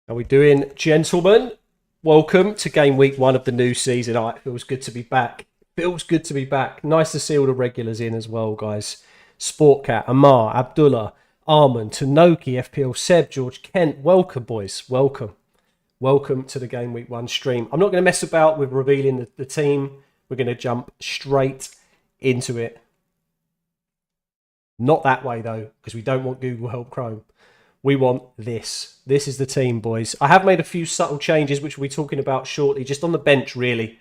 How we doing, gentlemen? Welcome to game week 1 of the new season. It feels good to be back. Feels good to be back. Nice to see all the regulars in as well, guys. Sportcat, Amar, Abdullah, Armand, Tanoki, FPL Seb, George Kent. Welcome, boys. Welcome. Welcome to the game week 1 stream. I'm not going to mess about with revealing the team. We're going to jump straight into it. Not that way, though, because we don't want Google Help Chrome. We want this. This is the team, boys. I have made a few subtle changes, which we'll be talking about shortly, just on the bench, really.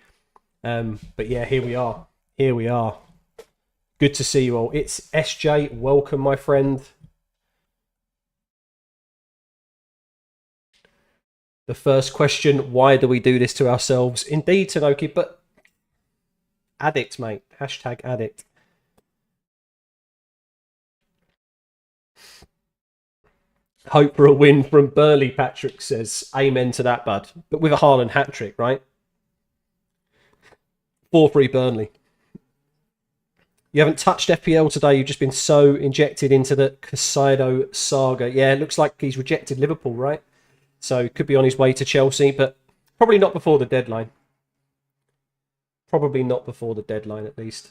But yeah, here we are. Here we are. Good to see you all. It's SJ. Welcome, my friend. The first question, why do we do this to ourselves? Indeed, Tanoki, but addict, mate. Hashtag addict. Hope for a win from Burnley, Patrick says. Amen to that, bud. But with a Haaland hat-trick, right? 4-3 Burnley. You haven't touched FPL today. You've just been so injected into the Casado saga. Yeah, it looks like he's rejected Liverpool, right? So could be on his way to Chelsea, but probably not before the deadline. Probably not before the deadline, at least.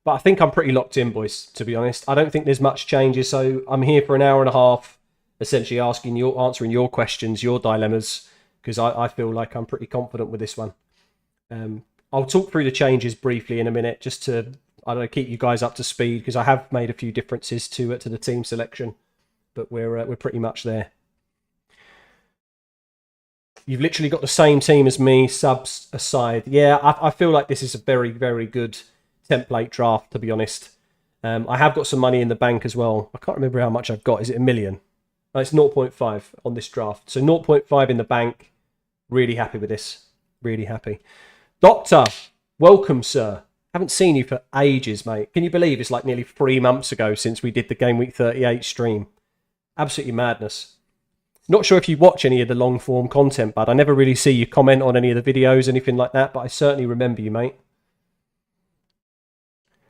But I think I'm pretty locked in, boys, to be honest. I don't think there's much changes, so I'm here for an hour and a half, essentially answering your questions, your dilemmas, because I feel like I'm pretty confident with this one. I'll talk through the changes briefly in a minute, just to, I don't know, keep you guys up to speed, because I have made a few differences to the team selection, but we're pretty much there. You've literally got the same team as me, subs aside. Yeah, I feel like this is a very, very good template draft, to be honest. I have got some money in the bank as well. I can't remember how much I've got. Is it $1 million? Oh, it's 0.5 on this draft. So 0.5 in the bank. Really happy with this. Really happy. Doctor, welcome, sir. Haven't seen you for ages, mate. Can you believe it's like nearly 3 months ago since we did the Game Week 38 stream? Absolutely madness. Not sure if you watch any of the long form content, bud. I never really see you comment on any of the videos, anything like that, but I certainly remember you, mate.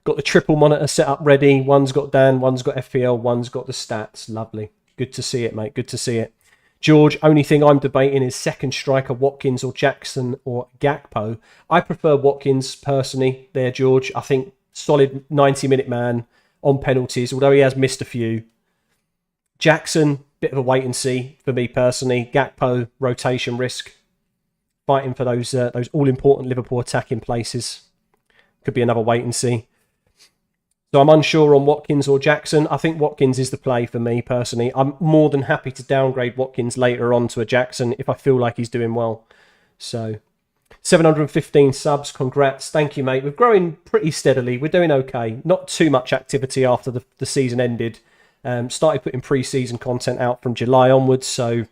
Got the triple monitor set up ready. One's got Dan, one's got FPL, one's got the stats. Lovely. Good to see it, mate. Good to see it. George, only thing I'm debating is second striker Watkins or Jackson or Gakpo. I prefer Watkins personally there, George. I think solid 90-minute man on penalties, although he has missed a few. Jackson, bit of a wait and see for me personally. Gakpo, rotation risk. Fighting for those all-important Liverpool attacking places. Could be another wait and see. So I'm unsure on Watkins or Jackson. I think Watkins is the play for me personally. I'm more than happy to downgrade Watkins later on to a Jackson if I feel like he's doing well. So 715 subs. Congrats. Thank you, mate. We're growing pretty steadily. We're doing okay. Not too much activity after the season ended. Started putting pre-season content out from July onwards. So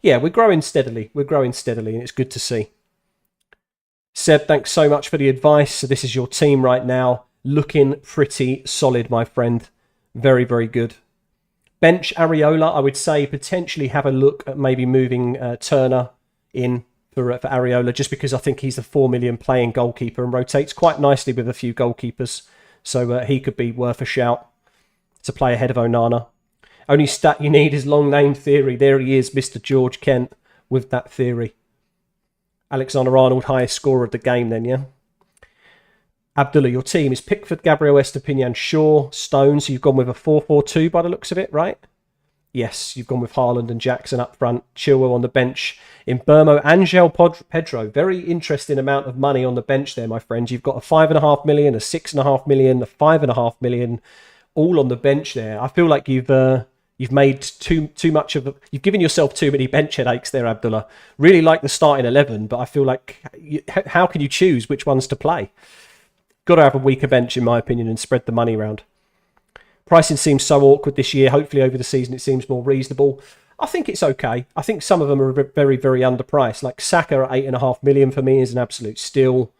yeah, we're growing steadily. We're growing steadily and it's good to see. Seb, thanks so much for the advice. So this is your team right now. Looking pretty solid, my friend. Very, very good. Bench Areola, I would say potentially have a look at maybe moving Turner in for Areola, just because I think he's the 4 million playing goalkeeper and rotates quite nicely with a few goalkeepers. So he could be worth a shout to play ahead of Onana. Only stat you need is long name theory. There he is, Mr. George Kent, with that theory. Alexander-Arnold, highest scorer of the game then, yeah? Abdullah, your team is Pickford, Gabriel Estepinian, Shaw, Stones. So you've gone with a 4-4-2 by the looks of it, right? Yes, you've gone with Haaland and Jackson up front. Chilwell on the bench. In Burmo, Angel Pedro. Very interesting amount of money on the bench there, my friend. You've got a 5.5 million, a 6.5 million, a 5.5 million, all on the bench there. I feel like you've made too much of you've given yourself too many bench headaches there, Abdullah. Really like the starting 11, but I feel like how can you choose which ones to play? Got to have a weaker bench, in my opinion, and spread the money around. Pricing seems so awkward this year. Hopefully over the season it seems more reasonable. I think it's okay. I think some of them are very, very underpriced. Like Saka at 8.5 million for me is an absolute steal.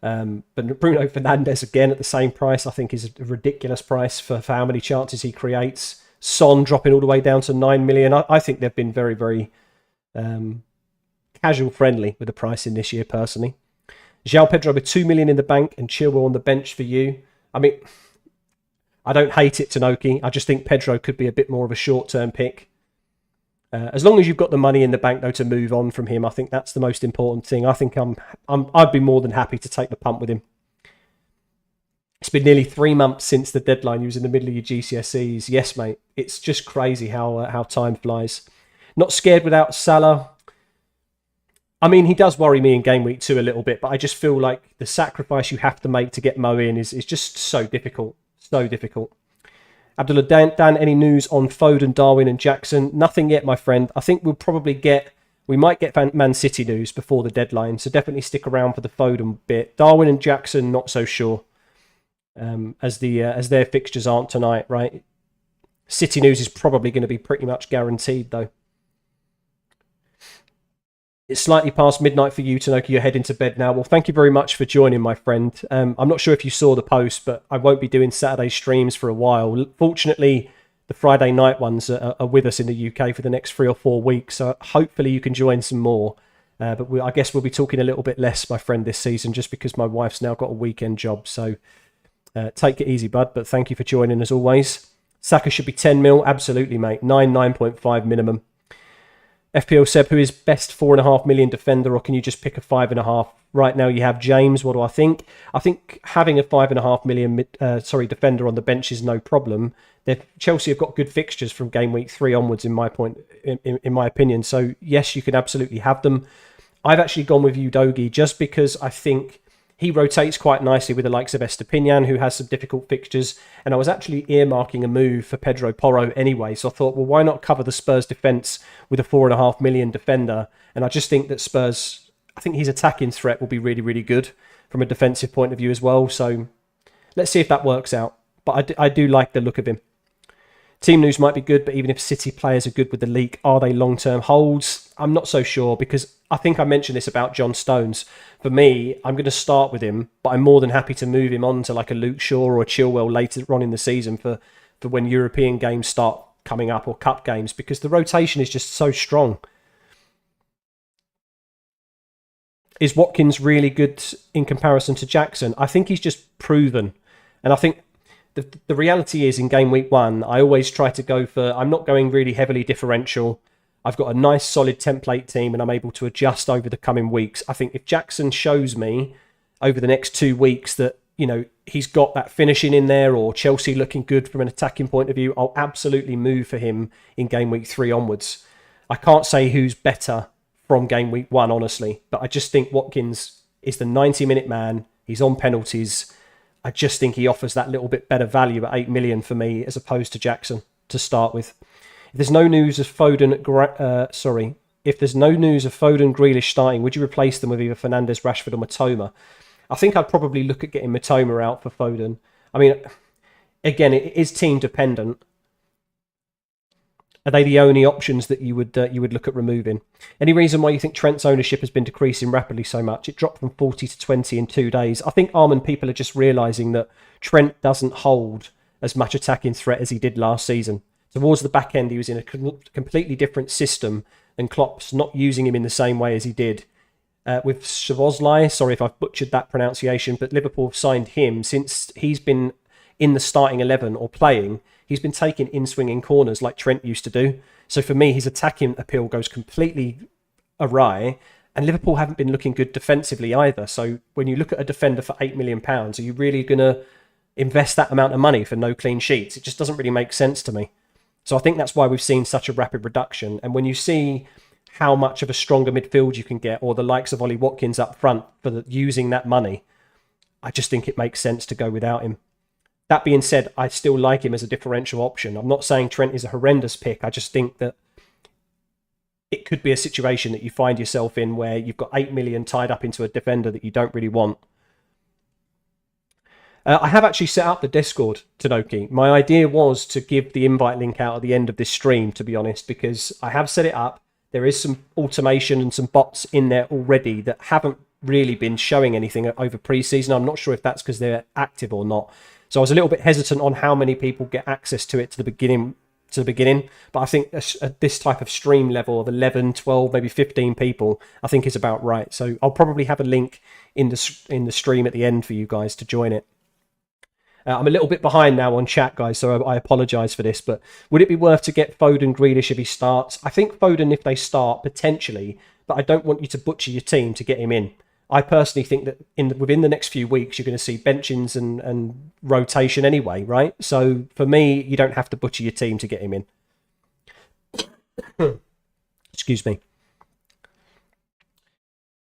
But Bruno Fernandes again at the same price I think is a ridiculous price for how many chances he creates. Son dropping all the way down to 9 million. I think they've been very, very casual friendly with the pricing this year personally. João Pedro with 2 million in the bank and Chilwell on the bench for you. I mean, I don't hate it, Tanoki. I just think Pedro could be a bit more of a short-term pick. As long as you've got the money in the bank, though, to move on from him, I think that's the most important thing. I think I'd be more than happy to take the punt with him. It's been nearly 3 months since the deadline. You was in the middle of your GCSEs. Yes, mate. It's just crazy how time flies. Not scared without Salah. I mean, he does worry me in game week 2 a little bit, but I just feel like the sacrifice you have to make to get Mo in is just so difficult. So difficult. Abdullah, Dan, any news on Foden, Darwin and Jackson? Nothing yet, my friend. I think we might get Man City news before the deadline, so definitely stick around for the Foden bit. Darwin and Jackson, not so sure, as their fixtures aren't tonight, right? City news is probably going to be pretty much guaranteed, though. It's slightly past midnight for you, Tanoki. You're heading to bed now. Well, thank you very much for joining, my friend. I'm not sure if you saw the post, but I won't be doing Saturday streams for a while. Fortunately, the Friday night ones are with us in the UK for the next 3 or 4 weeks, so hopefully you can join some more. But I guess we'll be talking a little bit less, my friend, this season, just because my wife's now got a weekend job. So take it easy, bud. But thank you for joining as always. Saka should be 10 mil. Absolutely, mate. 9.5 minimum. FPL Seb, who is best 4.5 million defender, or can you just pick a 5.5? Right now you have James. What do I think? I think having a 5.5 million defender on the bench is no problem. Chelsea have got good fixtures from game week 3 onwards, in my opinion. So yes, you can absolutely have them. I've actually gone with Udogie just because I think he rotates quite nicely with the likes of Estepinian, who has some difficult fixtures. And I was actually earmarking a move for Pedro Porro anyway. So I thought, well, why not cover the Spurs defence with a 4.5 million defender? And I just think that Spurs, I think his attacking threat will be really, really good from a defensive point of view as well. So let's see if that works out. But I do like the look of him. Team news might be good, but even if City players are good with the leak, are they long-term holds? I'm not so sure, because I think I mentioned this about John Stones. For me, I'm going to start with him, but I'm more than happy to move him on to like a Luke Shaw or a Chilwell later on in the season for when European games start coming up, or cup games, because the rotation is just so strong. Is Watkins really good in comparison to Jackson? I think he's just proven. And I think the reality is, in game week 1, I always try to go for, I'm not going really heavily differential. I've got a nice solid template team and I'm able to adjust over the coming weeks. I think if Jackson shows me over the next 2 weeks that, you know, he's got that finishing in there, or Chelsea looking good from an attacking point of view, I'll absolutely move for him in game week 3 onwards. I can't say who's better from game week 1, honestly, but I just think Watkins is the 90-minute man. He's on penalties. I just think he offers that little bit better value at 8 million for me, as opposed to Jackson to start with. If there's no news of Foden, Grealish starting, would you replace them with either Fernandes, Rashford, or Matoma? I think I'd probably look at getting Matoma out for Foden. I mean, again, it is team dependent. Are they the only options that you would look at removing? Any reason why you think Trent's ownership has been decreasing rapidly so much? It dropped from 40 to 20 in 2 days. I think people are just realising that Trent doesn't hold as much attacking threat as he did last season. Towards the back end, he was in a completely different system, and Klopp's not using him in the same way as he did. With Szoboszlai, sorry if I've butchered that pronunciation, but Liverpool have signed him. Since he's been in the starting 11 or playing, he's been taking in-swinging corners like Trent used to do. So for me, his attacking appeal goes completely awry, and Liverpool haven't been looking good defensively either. So when you look at a defender for £8 million, are you really going to invest that amount of money for no clean sheets? It just doesn't really make sense to me. So I think that's why we've seen such a rapid reduction. And when you see how much of a stronger midfield you can get, or the likes of Ollie Watkins up front for using that money, I just think it makes sense to go without him. That being said, I still like him as a differential option. I'm not saying Trent is a horrendous pick. I just think that it could be a situation that you find yourself in where you've got 8 million tied up into a defender that you don't really want. I have actually set up the Discord, Tanoki. My idea was to give the invite link out at the end of this stream, to be honest, because I have set it up. There is some automation and some bots in there already that haven't really been showing anything over pre-season. I'm not sure if that's because they're active or not. So I was a little bit hesitant on how many people get access to it to the beginning. But I think this type of stream level of 11, 12, maybe 15 people, I think is about right. So I'll probably have a link in the stream at the end for you guys to join it. I'm a little bit behind now on chat, guys, so I apologise for this. But would it be worth to get Foden, Grealish if he starts? I think Foden, if they start, potentially, but I don't want you to butcher your team to get him in. I personally think that within the next few weeks, you're going to see benchings and rotation anyway, right? So for me, you don't have to butcher your team to get him in. Excuse me.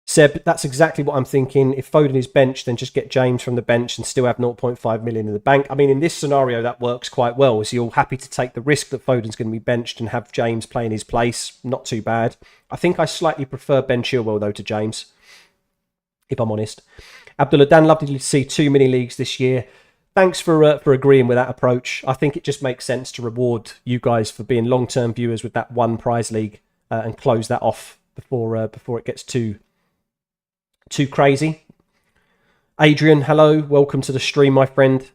Seb, that's exactly what I'm thinking. If Foden is benched, then just get James from the bench and still have 0.5 million in the bank. I mean, in this scenario, that works quite well. So you're happy to take the risk that Foden's going to be benched and have James play in his place. Not too bad. I think I slightly prefer Ben Chilwell, though, to James, if I'm honest. Abdullah Dan, lovely to see 2 mini leagues this year. Thanks for agreeing with that approach. I think it just makes sense to reward you guys for being long-term viewers with that one prize league and close that off before it gets too crazy. Adrian, hello. Welcome to the stream, my friend.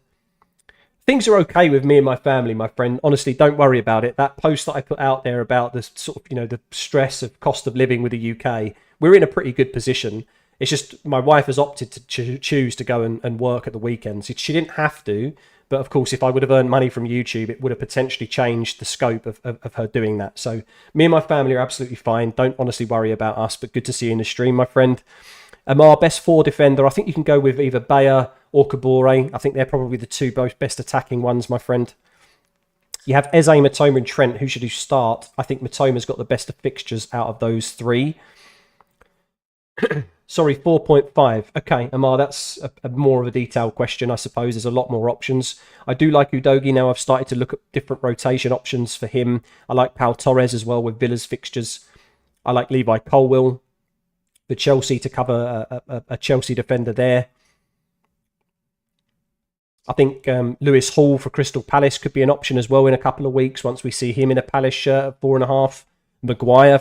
Things are okay with me and my family, my friend. Honestly, don't worry about it. That post that I put out there about the sort of, the stress of cost of living with the UK, we're in a pretty good position. It's just my wife has opted to choose to go and work at the weekends. She didn't have to, but of course, if I would have earned money from YouTube, it would have potentially changed the scope of her doing that. So me and my family are absolutely fine. Don't honestly worry about us, but good to see you in the stream, my friend. Amar, best 4 defender. I think you can go with either Bayer or Kabore. I think they're probably the 2 both best attacking ones, my friend. You have Eze, Matoma and Trent. Who should you start? I think Matoma's got the best of fixtures out of those 3. Sorry, 4.5. Okay, Amar, that's a more of a detailed question, I suppose. There's a lot more options. I do like Udogi now. I've started to look at different rotation options for him. I like Pau Torres as well with Villa's fixtures. I like Levi Colwill for Chelsea to cover a Chelsea defender there. I think Lewis Hall for Crystal Palace could be an option as well in a couple of weeks once we see him in a Palace shirt at 4.5. Maguire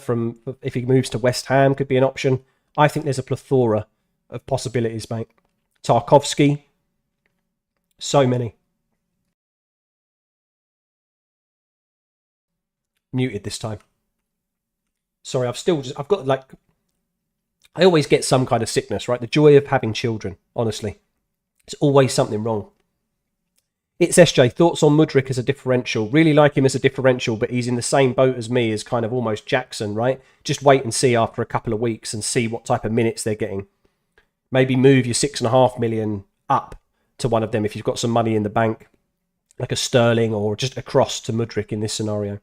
if he moves to West Ham could be an option. I think there's a plethora of possibilities, mate. Tarkovsky. So many. Muted this time. Sorry, I've got like... I always get some kind of sickness, right? The joy of having children, honestly. It's always something wrong. It's SJ. Thoughts on Mudryk as a differential? Really like him as a differential, but he's in the same boat as me as kind of almost Jackson, right? Just wait and see after a couple of weeks and see what type of minutes they're getting. Maybe move your 6.5 million up to one of them if you've got some money in the bank, like a Sterling or just across to Mudryk in this scenario.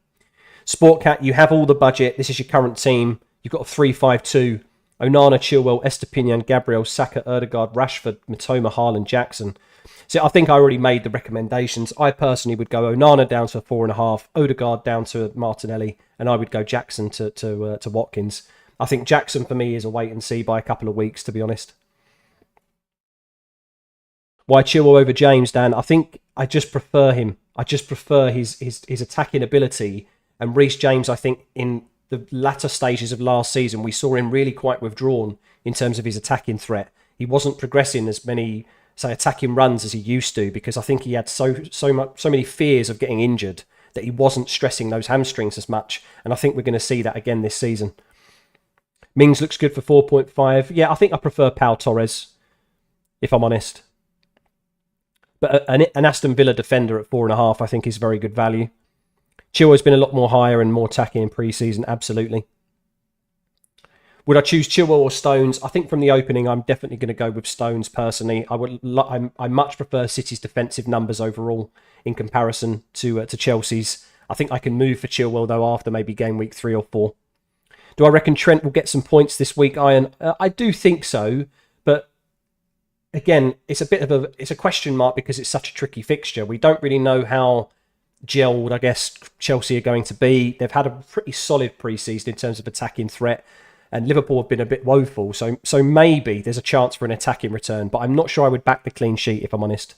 Sportcat, you have all the budget. This is your current team. You've got a 3-5-2. Onana, Chilwell, Estepinian, Gabriel, Saka, Erdegaard, Rashford, Matoma, Haaland, Jackson. So I think I already made the recommendations. I personally would go Onana down to a 4.5, Odegaard down to Martinelli, and I would go Jackson to Watkins. I think Jackson for me is a wait and see by a couple of weeks, to be honest. Why Chilwell over James, Dan? I think I just prefer him. I just prefer his attacking ability. And Reece James, I think in the latter stages of last season, we saw him really quite withdrawn in terms of his attacking threat. He wasn't progressing as many, say, attacking runs as he used to because I think he had so many fears of getting injured that he wasn't stressing those hamstrings as much. And I think we're going to see that again this season. Mings looks good for 4.5. Yeah, I think I prefer Pau Torres, if I'm honest. But an Aston Villa defender at 4.5, I think is very good value. Chilwell's been a lot more higher and more attacking in pre-season, absolutely. Would I choose Chilwell or Stones? I think from the opening, I'm definitely going to go with Stones personally. I much prefer City's defensive numbers overall in comparison to Chelsea's. I think I can move for Chilwell though after maybe game week 3 or 4. Do I reckon Trent will get some points this week, Iron? I do think so, but again, it's a question mark because it's such a tricky fixture. We don't really know how gelled, I guess, Chelsea are going to be. They've had a pretty solid pre-season in terms of attacking threat, and Liverpool have been a bit woeful. So maybe there's a chance for an attacking return, but I'm not sure I would back the clean sheet, if I'm honest.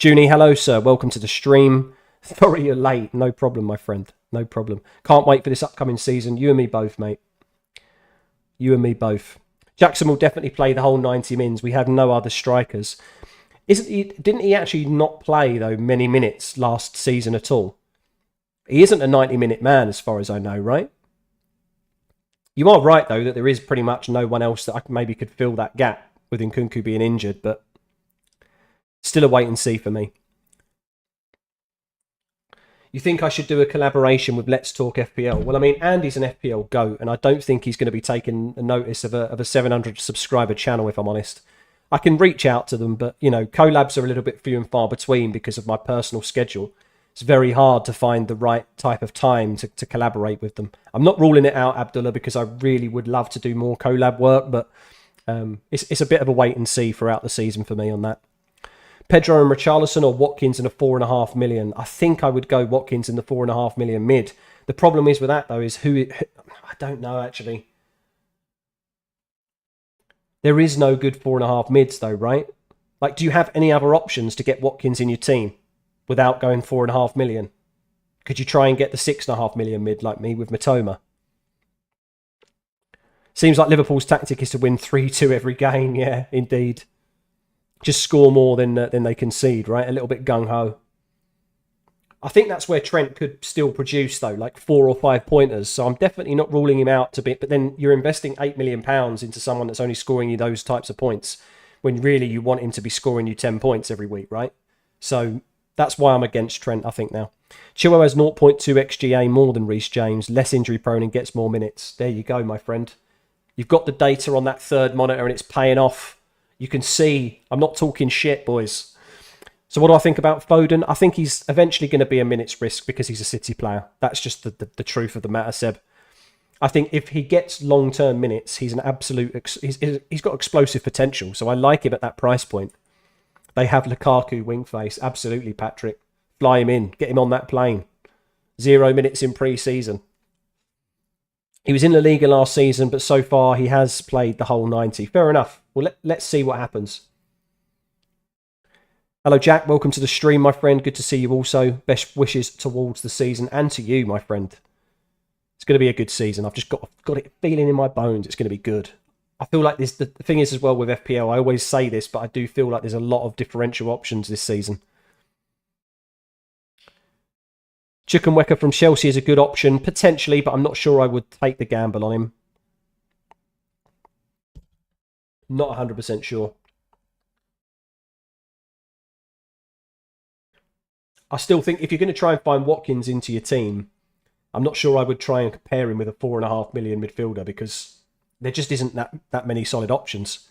Junie, hello, sir. Welcome to the stream. Sorry you're late. No problem, my friend. No problem. Can't wait for this upcoming season. You and me both, mate. You and me both. Jackson will definitely play the whole 90 mins. We have no other strikers. Didn't he actually not play, though, many minutes last season at all? He isn't a 90-minute man, as far as I know, right? You are right, though, that there is pretty much no one else that maybe could fill that gap with Nkunku being injured, but Still a wait and see for me. You think I should do a collaboration with Let's Talk FPL? Well, I mean, Andy's an FPL GOAT, and I don't think he's going to be taking a notice of a 700 subscriber channel, if I'm honest. I can reach out to them, but, you know, collabs are a little bit few and far between because of my personal schedule. It's very hard to find the right type of time to collaborate with them. I'm not ruling it out, Abdullah, because I really would love to do more collab work, but it's a bit of a wait and see throughout the season for me on that. Pedro and Richarlison or Watkins in a 4.5 million. I think I would go Watkins in the 4.5 million mid. The problem is with that though is I don't know actually. There is no good 4.5 mids though, right? Like, do you have any other options to get Watkins in your team without going 4.5 million? Could you try and get the 6.5 million mid like me with Matoma? Seems like Liverpool's tactic is to win 3-2 every game. Yeah, indeed. Just score more than they concede, right? A little bit gung-ho. I think that's where Trent could still produce, though, like 4 or 5 pointers. So I'm definitely not ruling him out to be. But then you're investing £8 million into someone that's only scoring you those types of points when really you want him to be scoring you 10 points every week, right? So that's why I'm against Trent, I think, now. Chilwell has 0.2 XGA more than Reece James, less injury-prone and gets more minutes. There you go, my friend. You've got the data on that third monitor and it's paying off. You can see, I'm not talking shit, boys. So what do I think about Foden? I think he's eventually going to be a minutes risk because he's a City player. That's just the truth of the matter, Seb. I think if he gets long-term minutes, he's an absolute... He's got explosive potential, so I like him at that price point. They have Lukaku wing face. Absolutely, Patrick. Fly him in. Get him on that plane. 0 minutes in pre-season. He was in La Liga last season, but so far he has played the whole 90. Fair enough. Well, let's see what happens. Hello, Jack. Welcome to the stream, my friend. Good to see you also. Best wishes towards the season and to you, my friend. It's going to be a good season. I've just got it feeling in my bones. It's going to be good. I feel like this. The thing is as well with FPL, I always say this, but I do feel like there's a lot of differential options this season. Chukwuemeka from Chelsea is a good option, potentially, but I'm not sure I would take the gamble on him. Not 100% sure. I still think if you're going to try and find Watkins into your team, I'm not sure I would try and compare him with a 4.5 million midfielder because there just isn't that many solid options.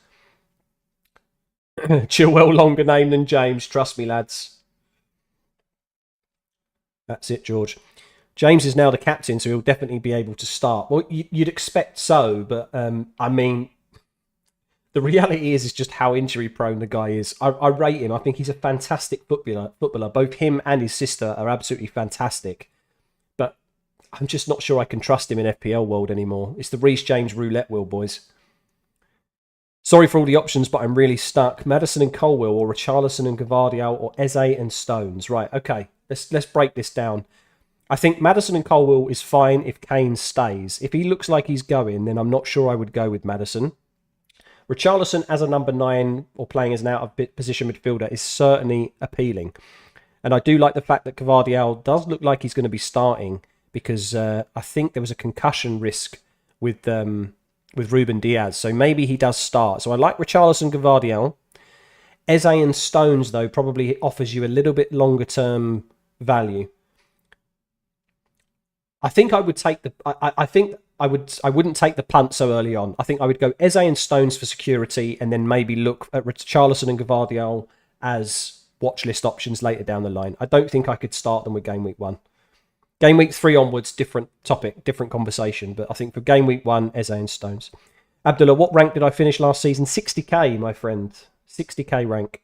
Chilwell, longer name than James. Trust me, lads. That's it, George. James is now the captain, so he'll definitely be able to start. Well, you'd expect so, but I mean, the reality is just how injury prone the guy is. I rate him. I think he's a fantastic footballer. Both him and his sister are absolutely fantastic. But I'm just not sure I can trust him in FPL world anymore. It's the Reece James roulette wheel, boys. Sorry for all the options, but I'm really stuck. Maddison and Colwill, or Richarlison and Gavardiol, or Eze and Stones. Right, okay. Let's break this down. I think Maddison and Colwill is fine if Kane stays. If he looks like he's going, then I'm not sure I would go with Maddison. Richarlison as a number 9 or playing as an out-of-position midfielder is certainly appealing. And I do like the fact that Gavardiol does look like he's going to be starting because I think there was a concussion risk with Ruben Diaz. So maybe he does start. So I like Richarlison, Gavardiol. Eze and Stones, though, probably offers you a little bit longer-term value. I think I would take the... I wouldn't take the punt so early on. I think I would go Eze and Stones for security and then maybe look at Richarlison and Gavardiol as watch list options later down the line. I don't think I could start them with Game Week 1. Game Week 3 onwards, different topic, different conversation. But I think for Game Week 1, Eze and Stones. Abdullah, what rank did I finish last season? 60k, my friend. 60k rank.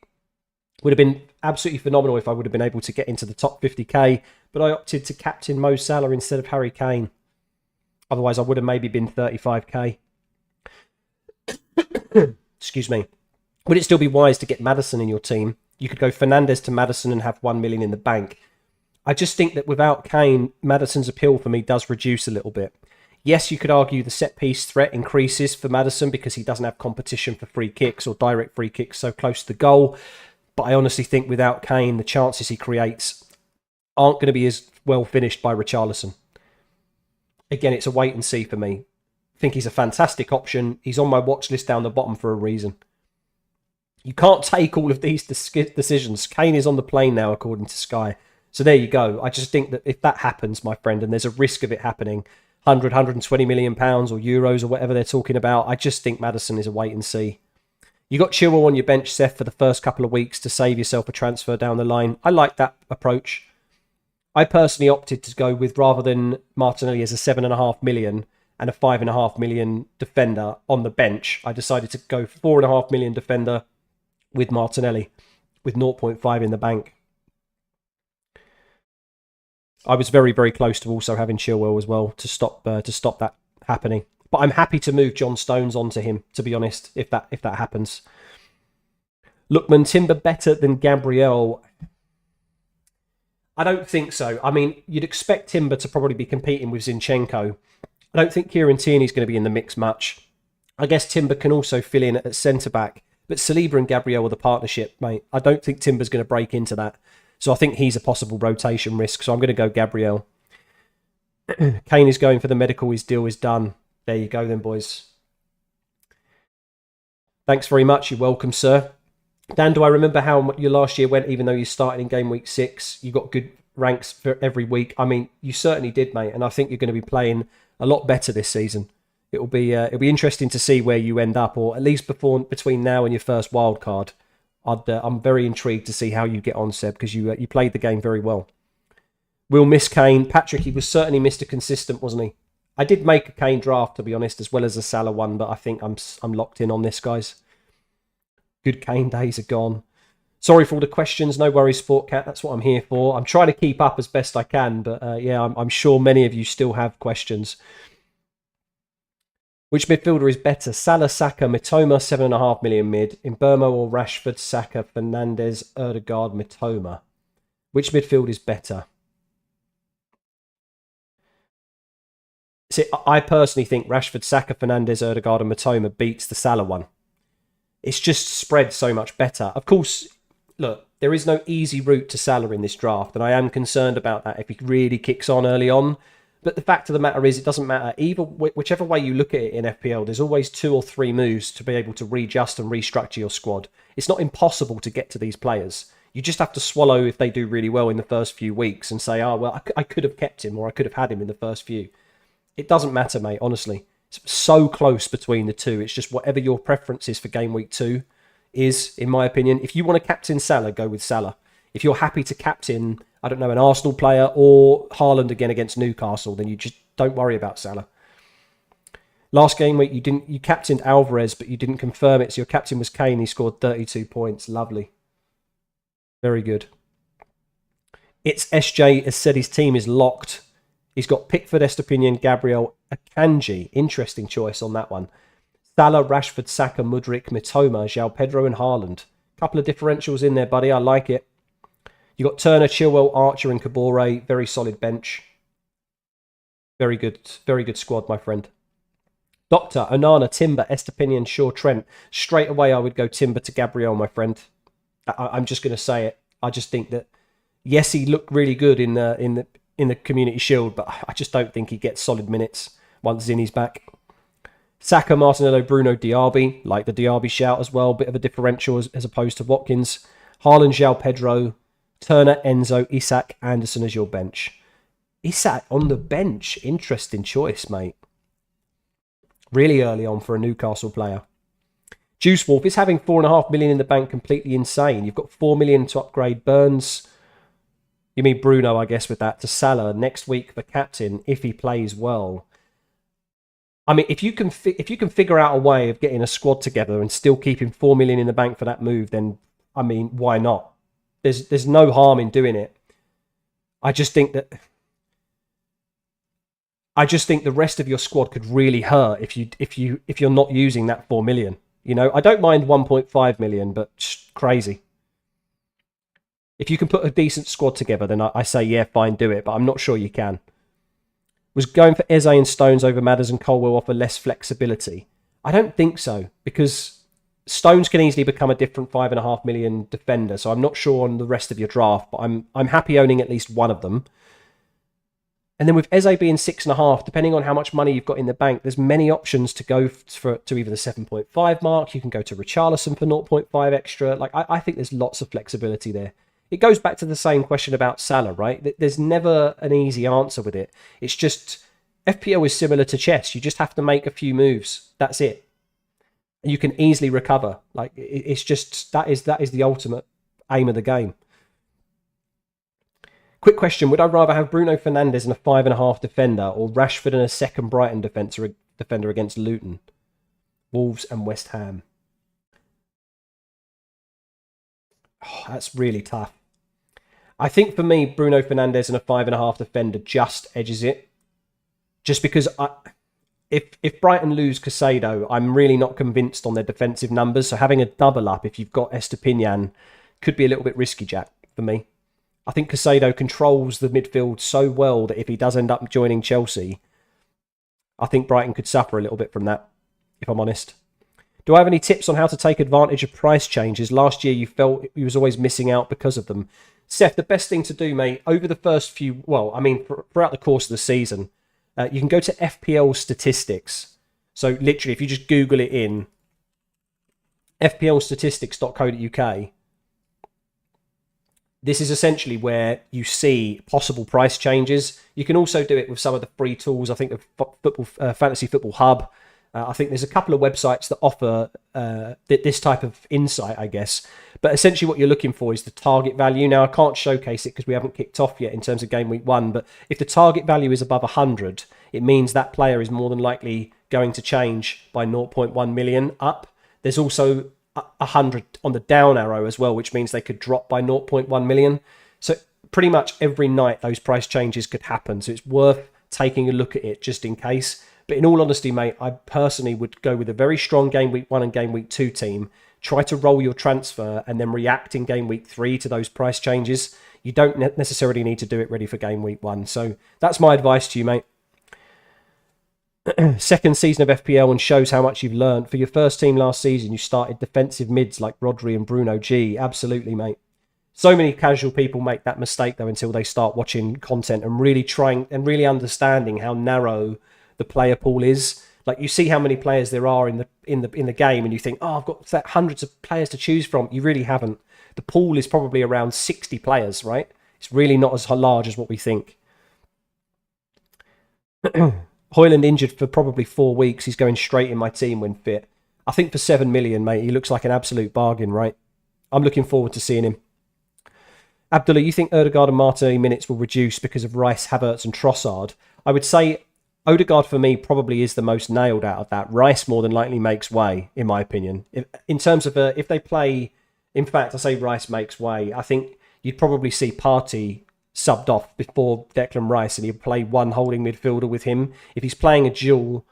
Would have been absolutely phenomenal if I would have been able to get into the top 50k, but I opted to captain Mo Salah instead of Harry Kane. Otherwise, I would have maybe been 35k. Excuse me. Would it still be wise to get Maddison in your team? You could go Fernandes to Maddison and have 1 million in the bank. I just think that without Kane, Maddison's appeal for me does reduce a little bit. Yes, you could argue the set-piece threat increases for Maddison because he doesn't have competition for free kicks or direct free kicks so close to the goal. But I honestly think without Kane, the chances he creates aren't going to be as well finished by Richarlison. Again, it's a wait and see for me. I think he's a fantastic option. He's on my watch list down the bottom for a reason. You can't take all of these decisions. Kane is on the plane now, according to Sky. So there you go. I just think that if that happens, my friend, and there's a risk of it happening, 120 million pounds or euros or whatever they're talking about, I just think Maddison is a wait and see. You got Chilwell on your bench, Seth, for the first couple of weeks to save yourself a transfer down the line. I like that approach. I personally opted to go with, rather than Martinelli as a 7.5 million and a 5.5 million defender on the bench, I decided to go 4.5 million defender with Martinelli with 0.5 in the bank. I was very, very close to also having Chilwell as well to stop that happening. But I'm happy to move John Stones onto him, to be honest, if that happens. Lookman, Timber better than Gabriel? I don't think so. I mean, you'd expect Timber to probably be competing with Zinchenko. I don't think Kieran Tierney's going to be in the mix much. I guess Timber can also fill in at centre-back. But Saliba and Gabriel are the partnership, mate. I don't think Timber's going to break into that. So I think he's a possible rotation risk. So I'm going to go Gabriel. Kane is going for the medical. His deal is done. There you go then, boys. Thanks very much. You're welcome, sir. Dan, do I remember how your last year went, even though you started in game week 6? You got good ranks for every week. I mean, you certainly did, mate. And I think you're going to be playing a lot better this season. It'll be interesting to see where you end up, or at least between now and your first wild card. I'm very intrigued to see how you get on, Seb, because you played the game very well. We'll miss Kane. Patrick, he was certainly Mr. Consistent, wasn't he? I did make a Kane draft, to be honest, as well as a Salah one, but I think I'm locked in on this, guys. Good Kane days are gone. Sorry for all the questions. No worries, Sport Cat. That's what I'm here for. I'm trying to keep up as best I can, but yeah, I'm sure many of you still have questions. Which midfielder is better? Salah, Saka, Mitoma, 7.5 million mid. Mbeumo or Rashford, Saka, Fernandes, Ødegaard, Mitoma. Which midfield is better? See, I personally think Rashford, Saka, Fernandes, Ødegaard and Mitoma beats the Salah one. It's just spread so much better. Of course, look, there is no easy route to Salah in this draft, and I am concerned about that if he really kicks on early on. But the fact of the matter is, it doesn't matter. Whichever way you look at it in FPL, there's always 2 or 3 moves to be able to readjust and restructure your squad. It's not impossible to get to these players. You just have to swallow if they do really well in the first few weeks and say, oh, well, I could have kept him, or I could have had him in the first few. It doesn't matter, mate, honestly. It's so close between the two. It's just whatever your preference is for game week 2 is, in my opinion. If you want to captain Salah, go with Salah. If you're happy to captain, I don't know, an Arsenal player or Haaland again against Newcastle, then you just don't worry about Salah. Last game week, you captained Alvarez, but you didn't confirm it. So your captain was Kane. He scored 32 points. Lovely. Very good. It's SJ has said his team is locked. He's got Pickford, Estepinian, Gabriel, Akanji. Interesting choice on that one. Salah, Rashford, Saka, Mudryk, Mitoma, João Pedro and Haaland. Couple of differentials in there, buddy. I like it. You got Turner, Chilwell, Archer and Kabore. Very solid bench. Very good squad, my friend. Doctor, Onana, Timber, Estepinian, Shaw, Trent. Straight away, I would go Timber to Gabriel, my friend. I'm just going to say it. I just think that, yes, he looked really good in the Community Shield, but I just don't think he gets solid minutes once Zinni's back. Saka, Martinello, Bruno, Diaby. Like the Diaby shout as well. Bit of a differential as opposed to Watkins. Haaland, João Pedro, Turner, Enzo, Isak, Anderson as your bench. Isak on the bench. Interesting choice, mate. Really early on for a Newcastle player. Juice Wolf is having 4.5 million in the bank completely insane. You've got 4 million to upgrade Burns. You mean Bruno, I guess, with that, to Salah next week for captain if he plays well. I mean, if you can figure out a way of getting a squad together and still keeping 4 million in the bank for that move, then I mean, why not? There's no harm in doing it. I just think the rest of your squad could really hurt if you're not using that 4 million. You know, I don't mind 1.5 million, but crazy. If you can put a decent squad together, then I say, yeah, fine, do it. But I'm not sure you can. Was going for Eze and Stones over Madders and Colwell offer less flexibility? I don't think so, because Stones can easily become a different 5.5 million defender. So I'm not sure on the rest of your draft, but I'm happy owning at least one of them. And then with Eze being 6.5, depending on how much money you've got in the bank, there's many options to go to either the 7.5 mark. You can go to Richarlison for 0.5 extra. Like I think there's lots of flexibility there. It goes back to the same question about Salah, right? There's never an easy answer with it. It's just FPL is similar to chess. You just have to make a few moves. That's it. You can easily recover. Like it's just that is the ultimate aim of the game. Quick question: would I rather have Bruno Fernandes and a 5.5 defender, or Rashford and a second Brighton defender against Luton, Wolves, and West Ham? Oh, that's really tough. I think for me, Bruno Fernandes and a 5.5 defender just edges it. Just because if Brighton lose Caicedo, I'm really not convinced on their defensive numbers. So having a double up if you've got Estepinian could be a little bit risky, Jack, for me. I think Caicedo controls the midfield so well that if he does end up joining Chelsea, I think Brighton could suffer a little bit from that, if I'm honest. Do I have any tips on how to take advantage of price changes? Last year you felt you was always missing out because of them. Seth, the best thing to do, mate, over the first few, throughout the course of the season, you can go to FPL statistics. So literally, if you just Google it in, fplstatistics.co.uk, this is essentially where you see possible price changes. You can also do it with some of the free tools. I think of Fantasy Football Hub. I think there's a couple of websites that offer this type of insight, I guess. But essentially what you're looking for is the target value. Now, I can't showcase it because we haven't kicked off yet in terms of Game Week 1. But if the target value is above 100, it means that player is more than likely going to change by 0.1 million up. There's also 100 on the down arrow as well, which means they could drop by 0.1 million. So pretty much every night those price changes could happen. So it's worth taking a look at it just in case. But in all honesty, mate, I personally would go with a very strong Game Week 1 and Game Week 2 team. Try to roll your transfer and then react in Game Week 3 to those price changes. You don't necessarily need to do it ready for Game Week 1. So that's my advice to you, mate. Second season of FPL and shows how much you've learned. For your first team last season, you started defensive mids like Rodri and Bruno G. Absolutely, mate. So many casual people make that mistake, though, until they start watching content and really trying and really understanding how narrow the player pool is. Like, you see how many players there are in the game, and you think, oh, I've got hundreds of players to choose from. You really haven't. The pool is probably around 60 players, right? It's really not as large as what we think. Højlund injured for probably 4 weeks. He's going straight in my team when fit. I think for 7 million, mate, he looks like an absolute bargain, right? I'm looking forward to seeing him. Abdullah, you think Odegaard and Martinelli minutes will reduce because of Rice, Havertz and Trossard? I would say Odegaard, for me, probably is the most nailed out of that. Rice more than likely makes way, in my opinion. In terms of if they play... In fact, I say Rice makes way. I think you'd probably see Partey subbed off before Declan Rice, and he'll play one holding midfielder with him. If he's playing a dual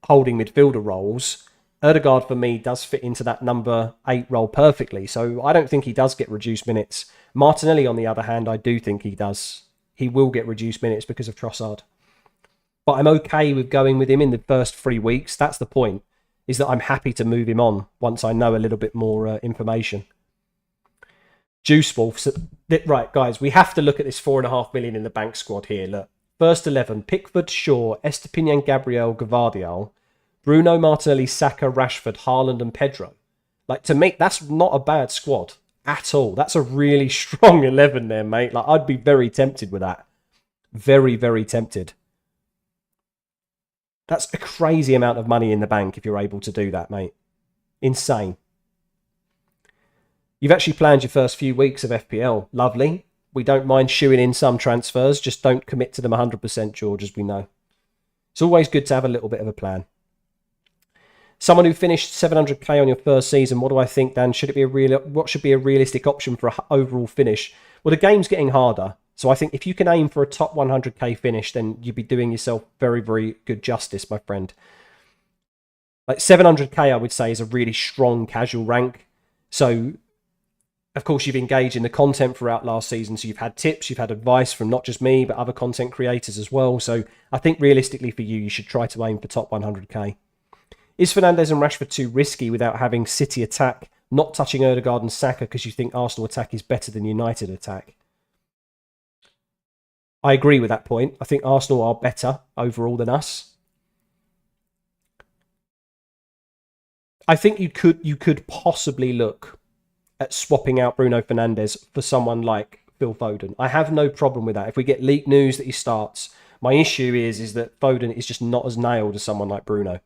holding midfielder roles, Odegaard, for me, does fit into that number 8 role perfectly. So I don't think he does get reduced minutes. Martinelli, on the other hand, I do think he does. He will get reduced minutes because of Trossard. But I'm okay with going with him in the first 3 weeks. That's the point, is that I'm happy to move him on once I know a little bit more information. Juice Wolf. So, right, guys, we have to look at this 4.5 million in the bank squad here. Look, first 11, Pickford, Shaw, Estepinian, Gabriel, Gvardiol, Bruno, Martinelli, Saka, Rashford, Haaland and Pedro. Like, to me, that's not a bad squad at all. That's a really strong 11 there, mate. Like, I'd be very tempted with that. Very, very tempted. That's a crazy amount of money in the bank if you're able to do that, mate. Insane. You've actually planned your first few weeks of FPL. Lovely. We don't mind shoeing in some transfers. Just don't commit to them 100%, George, as we know. It's always good to have a little bit of a plan. Someone who finished 700k on your first season, what do I think, Dan? What should be a realistic option for an overall finish? Well, the game's getting harder. So I think if you can aim for a top 100k finish, then you'd be doing yourself very, very good justice, my friend. Like 700k, I would say, is a really strong casual rank. So, of course, you've engaged in the content throughout last season. So you've had tips, you've had advice from not just me, but other content creators as well. So I think realistically for you, you should try to aim for top 100k. Is Fernandes and Rashford too risky without having City attack, not touching Odegaard and Saka because you think Arsenal attack is better than United attack? I agree with that point. I think Arsenal are better overall than us. I think you could possibly look at swapping out Bruno Fernandes for someone like Phil Foden. I have no problem with that. If we get leaked news that he starts, my issue is that Foden is just not as nailed as someone like Bruno.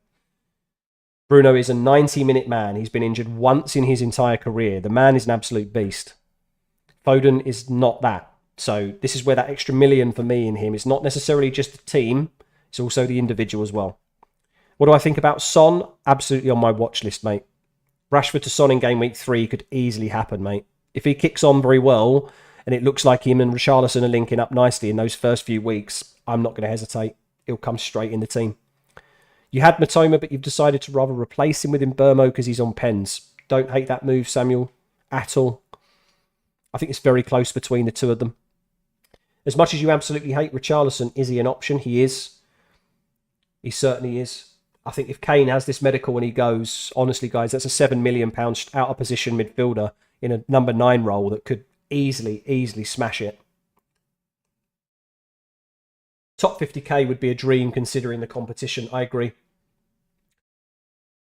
Bruno is a 90-minute man. He's been injured once in his entire career. The man is an absolute beast. Foden is not that. So this is where that extra million for me in him is not necessarily just the team, it's also the individual as well. What do I think about Son? Absolutely on my watch list, mate. Rashford to Son in game week 3 could easily happen, mate. If he kicks on very well, and it looks like him and Richarlison are linking up nicely in those first few weeks, I'm not going to hesitate. He'll come straight in the team. You had Matoma, but you've decided to rather replace him with Mbeumo because he's on pens. Don't hate that move, Samuel, at all. I think it's very close between the two of them. As much as you absolutely hate Richarlison, is he an option? He is. He certainly is. I think if Kane has this medical and he goes, honestly, guys, that's a £7 million out of position midfielder in a number 9 role that could easily smash it. Top 50k would be a dream considering the competition. I agree.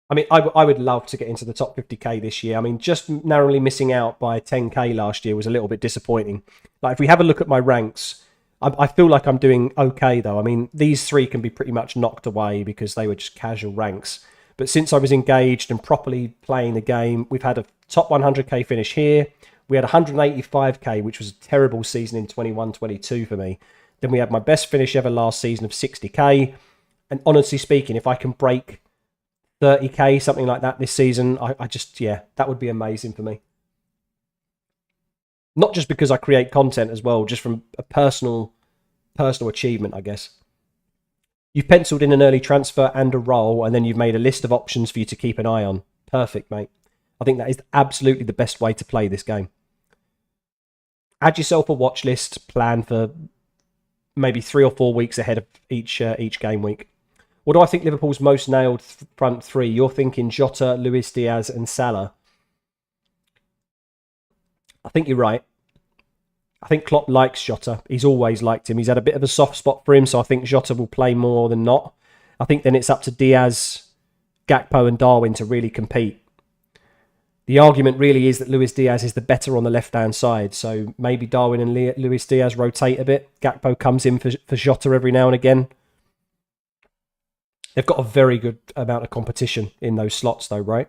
I mean, I would love to get into the top 50k this year. I mean, just narrowly missing out by 10k last year was a little bit disappointing. Like, if we have a look at my ranks, I feel like I'm doing okay, though. I mean, these 3 can be pretty much knocked away because they were just casual ranks. But since I was engaged and properly playing the game, we've had a top 100k finish here. We had 185k, which was a terrible season in 21-22 for me. Then we had my best finish ever last season of 60k. And honestly speaking, if I can break 30k, something like that this season, I just, yeah, that would be amazing for me. Not just because I create content as well, just from a personal achievement, I guess. You've penciled in an early transfer and a role, and then you've made a list of options for you to keep an eye on. Perfect, mate. I think that is absolutely the best way to play this game. Add yourself a watch list, plan for maybe 3 or 4 weeks ahead of each game week. What do I think Liverpool's most nailed front 3? You're thinking Jota, Luis Diaz and Salah. I think you're right. I think Klopp likes Jota. He's always liked him. He's had a bit of a soft spot for him, so I think Jota will play more than not. I think then it's up to Diaz, Gakpo and Darwin to really compete. The argument really is that Luis Diaz is the better on the left-hand side, so maybe Darwin and Luis Diaz rotate a bit. Gakpo comes in for Jota every now and again. They've got a very good amount of competition in those slots, though, right?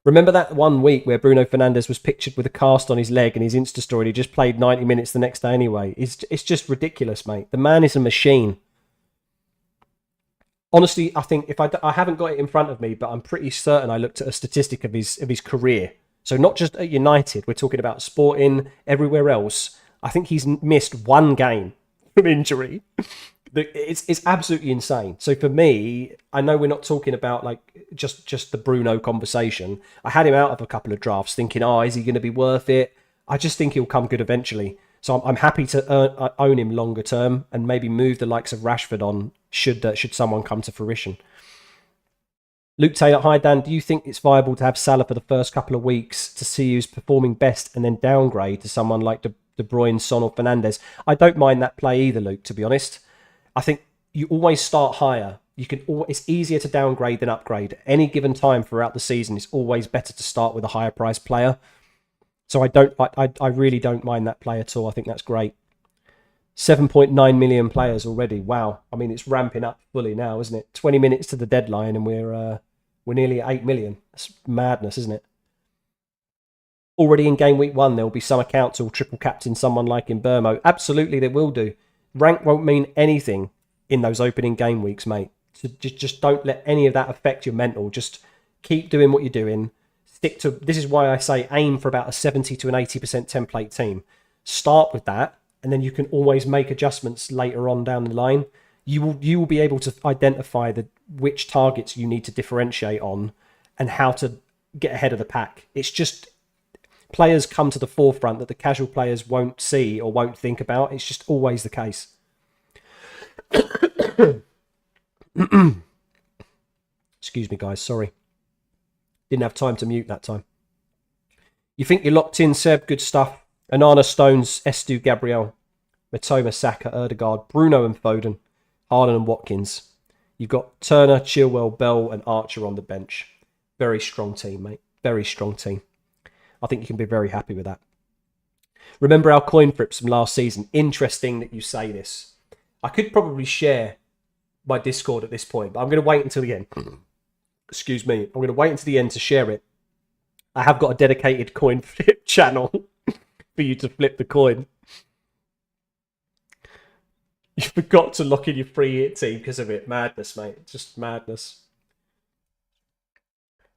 Remember that one week where Bruno Fernandes was pictured with a cast on his leg and his Insta story, and he just played 90 minutes the next day anyway? It's just ridiculous, mate. The man is a machine. Honestly, I think if I haven't got it in front of me, but I'm pretty certain I looked at a statistic of his career. So not just at United, we're talking about Sporting, everywhere else. I think he's missed 1 game from injury. It's absolutely insane. So for me, I know we're not talking about like just the Bruno conversation. I had him out of a couple of drafts thinking, is he going to be worth it? I just think he'll come good eventually. So I'm happy to own him longer term and maybe move the likes of Rashford on should someone come to fruition. Luke Taylor, hi Dan, do you think it's viable to have Salah for the first couple of weeks to see who's performing best and then downgrade to someone like De Bruyne, Son or Fernandes? I don't mind that play either, Luke, to be honest. I think you always start higher. It's easier to downgrade than upgrade. Any given time throughout the season, it's always better to start with a higher priced player. So I really don't mind that play at all. I think that's great. 7.9 million players already. Wow. I mean, it's ramping up fully now, isn't it? 20 minutes to the deadline and we're nearly at 8 million. That's madness, isn't it? Already in game week 1, there will be some accounts who will triple captain someone like Mbeumo. Absolutely, they will do. Rank won't mean anything in those opening game weeks, mate. So just don't let any of that affect your mental. Just keep doing what you're doing. Stick to. This is why I say aim for about a 70 to an 80% template team. Start with that, and then you can always make adjustments later on down the line. You will be able to identify which targets you need to differentiate on, and how to get ahead of the pack. It's just players come to the forefront that the casual players won't see or won't think about. It's just always the case. Excuse me, guys. Sorry. Didn't have time to mute that time. You think you're locked in, Seb? Good stuff. Anana, Stones, Estu, Gabriel, Matoma, Saka, Erdegaard, Bruno and Foden, Haaland and Watkins. You've got Turner, Chilwell, Bell and Archer on the bench. Very strong team, mate. Very strong team. I think you can be very happy with that. Remember our coin flips from last season? Interesting that you say this. I could probably share my Discord at this point, but I'm going to wait until the end. Excuse me. I'm going to wait until the end to share it. I have got a dedicated coin flip channel for you to flip the coin. You forgot to lock in your free hit team because of it. Madness, mate. Just madness.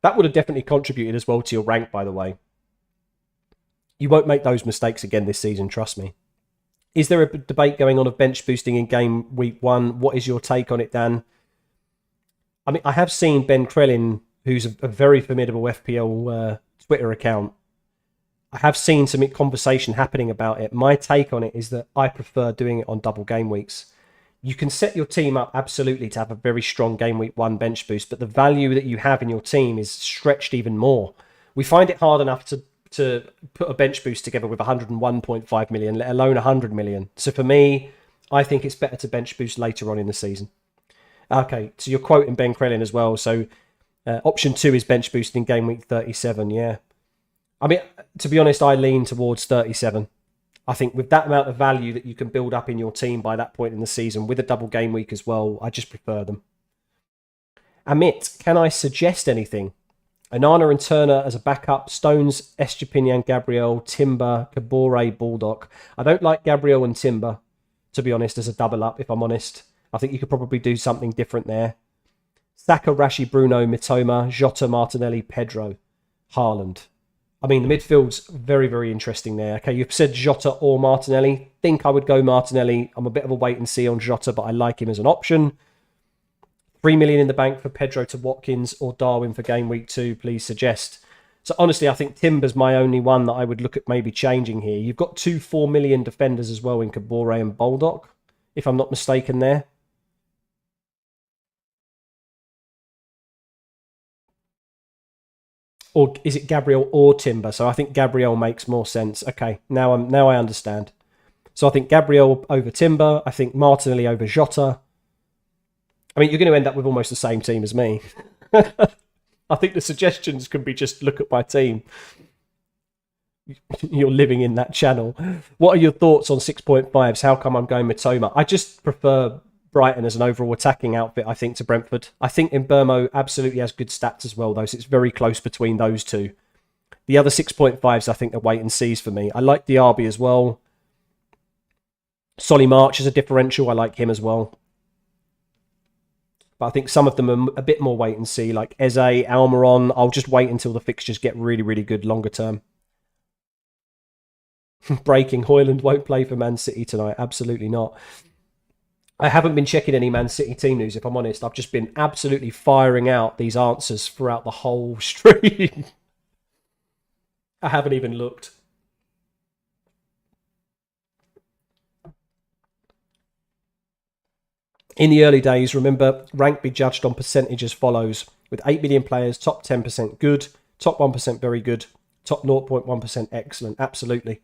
That would have definitely contributed as well to your rank, by the way. You won't make those mistakes again this season, trust me. Is there a debate going on of bench boosting in game week 1? What is your take on it, Dan? I mean, I have seen Ben Krellin, who's a very formidable FPL Twitter account. I have seen some conversation happening about it. My take on it is that I prefer doing it on double game weeks. You can set your team up absolutely to have a very strong game week 1 bench boost, but the value that you have in your team is stretched even more. We find it hard enough to put a bench boost together with 101.5 million, let alone 100 million. So for me, I think it's better to bench boost later on in the season. Okay, so you're quoting Ben Krellin as well. So option 2 is bench boost in game week 37, yeah. I mean, to be honest, I lean towards 37. I think with that amount of value that you can build up in your team by that point in the season, with a double game week as well, I just prefer them. Amit, can I suggest anything? Anana and Turner as a backup, Stones, Estupinian, Gabriel, Timber, Kabore, Baldock. I don't like Gabriel and Timber, to be honest, as a double up, if I'm honest. I think you could probably do something different there. Saka, Rashi, Bruno, Mitoma, Jota, Martinelli, Pedro, Haaland. I mean, the midfield's very, very interesting there. Okay, you've said Jota or Martinelli. Think I would go Martinelli. I'm a bit of a wait and see on Jota, but I like him as an option. 3 million in the bank for Pedro to Watkins or Darwin for game week 2, please suggest. So honestly, I think Timber's my only one that I would look at maybe changing here. You've got 2 4 million defenders as well in Kabore and Baldock, if I'm not mistaken there. Or is it Gabriel or Timber? So I think Gabriel makes more sense. Okay, now I understand. So I think Gabriel over Timber. I think Martinelli over Jota. I mean, you're going to end up with almost the same team as me. I think the suggestions can be just look at my team. You're living in that channel. What are your thoughts on 6.5s? How come I'm going Mitoma? I just prefer Brighton as an overall attacking outfit, I think, to Brentford. I think Mbeumo absolutely has good stats as well, though, so it's very close between those two. The other 6.5s, I think, are wait and sees for me. I like Diaby as well. Solly March is a differential. I like him as well. But I think some of them are a bit more wait and see, like Eze, Almiron. I'll just wait until the fixtures get really, really good longer term. Breaking, Højlund won't play for Man City tonight. Absolutely not. I haven't been checking any Man City team news, if I'm honest. I've just been absolutely firing out these answers throughout the whole stream. I haven't even looked. In the early days, remember, rank be judged on percentage as follows. With 8 million players, top 10% good, top 1% very good, top 0.1% excellent. Absolutely.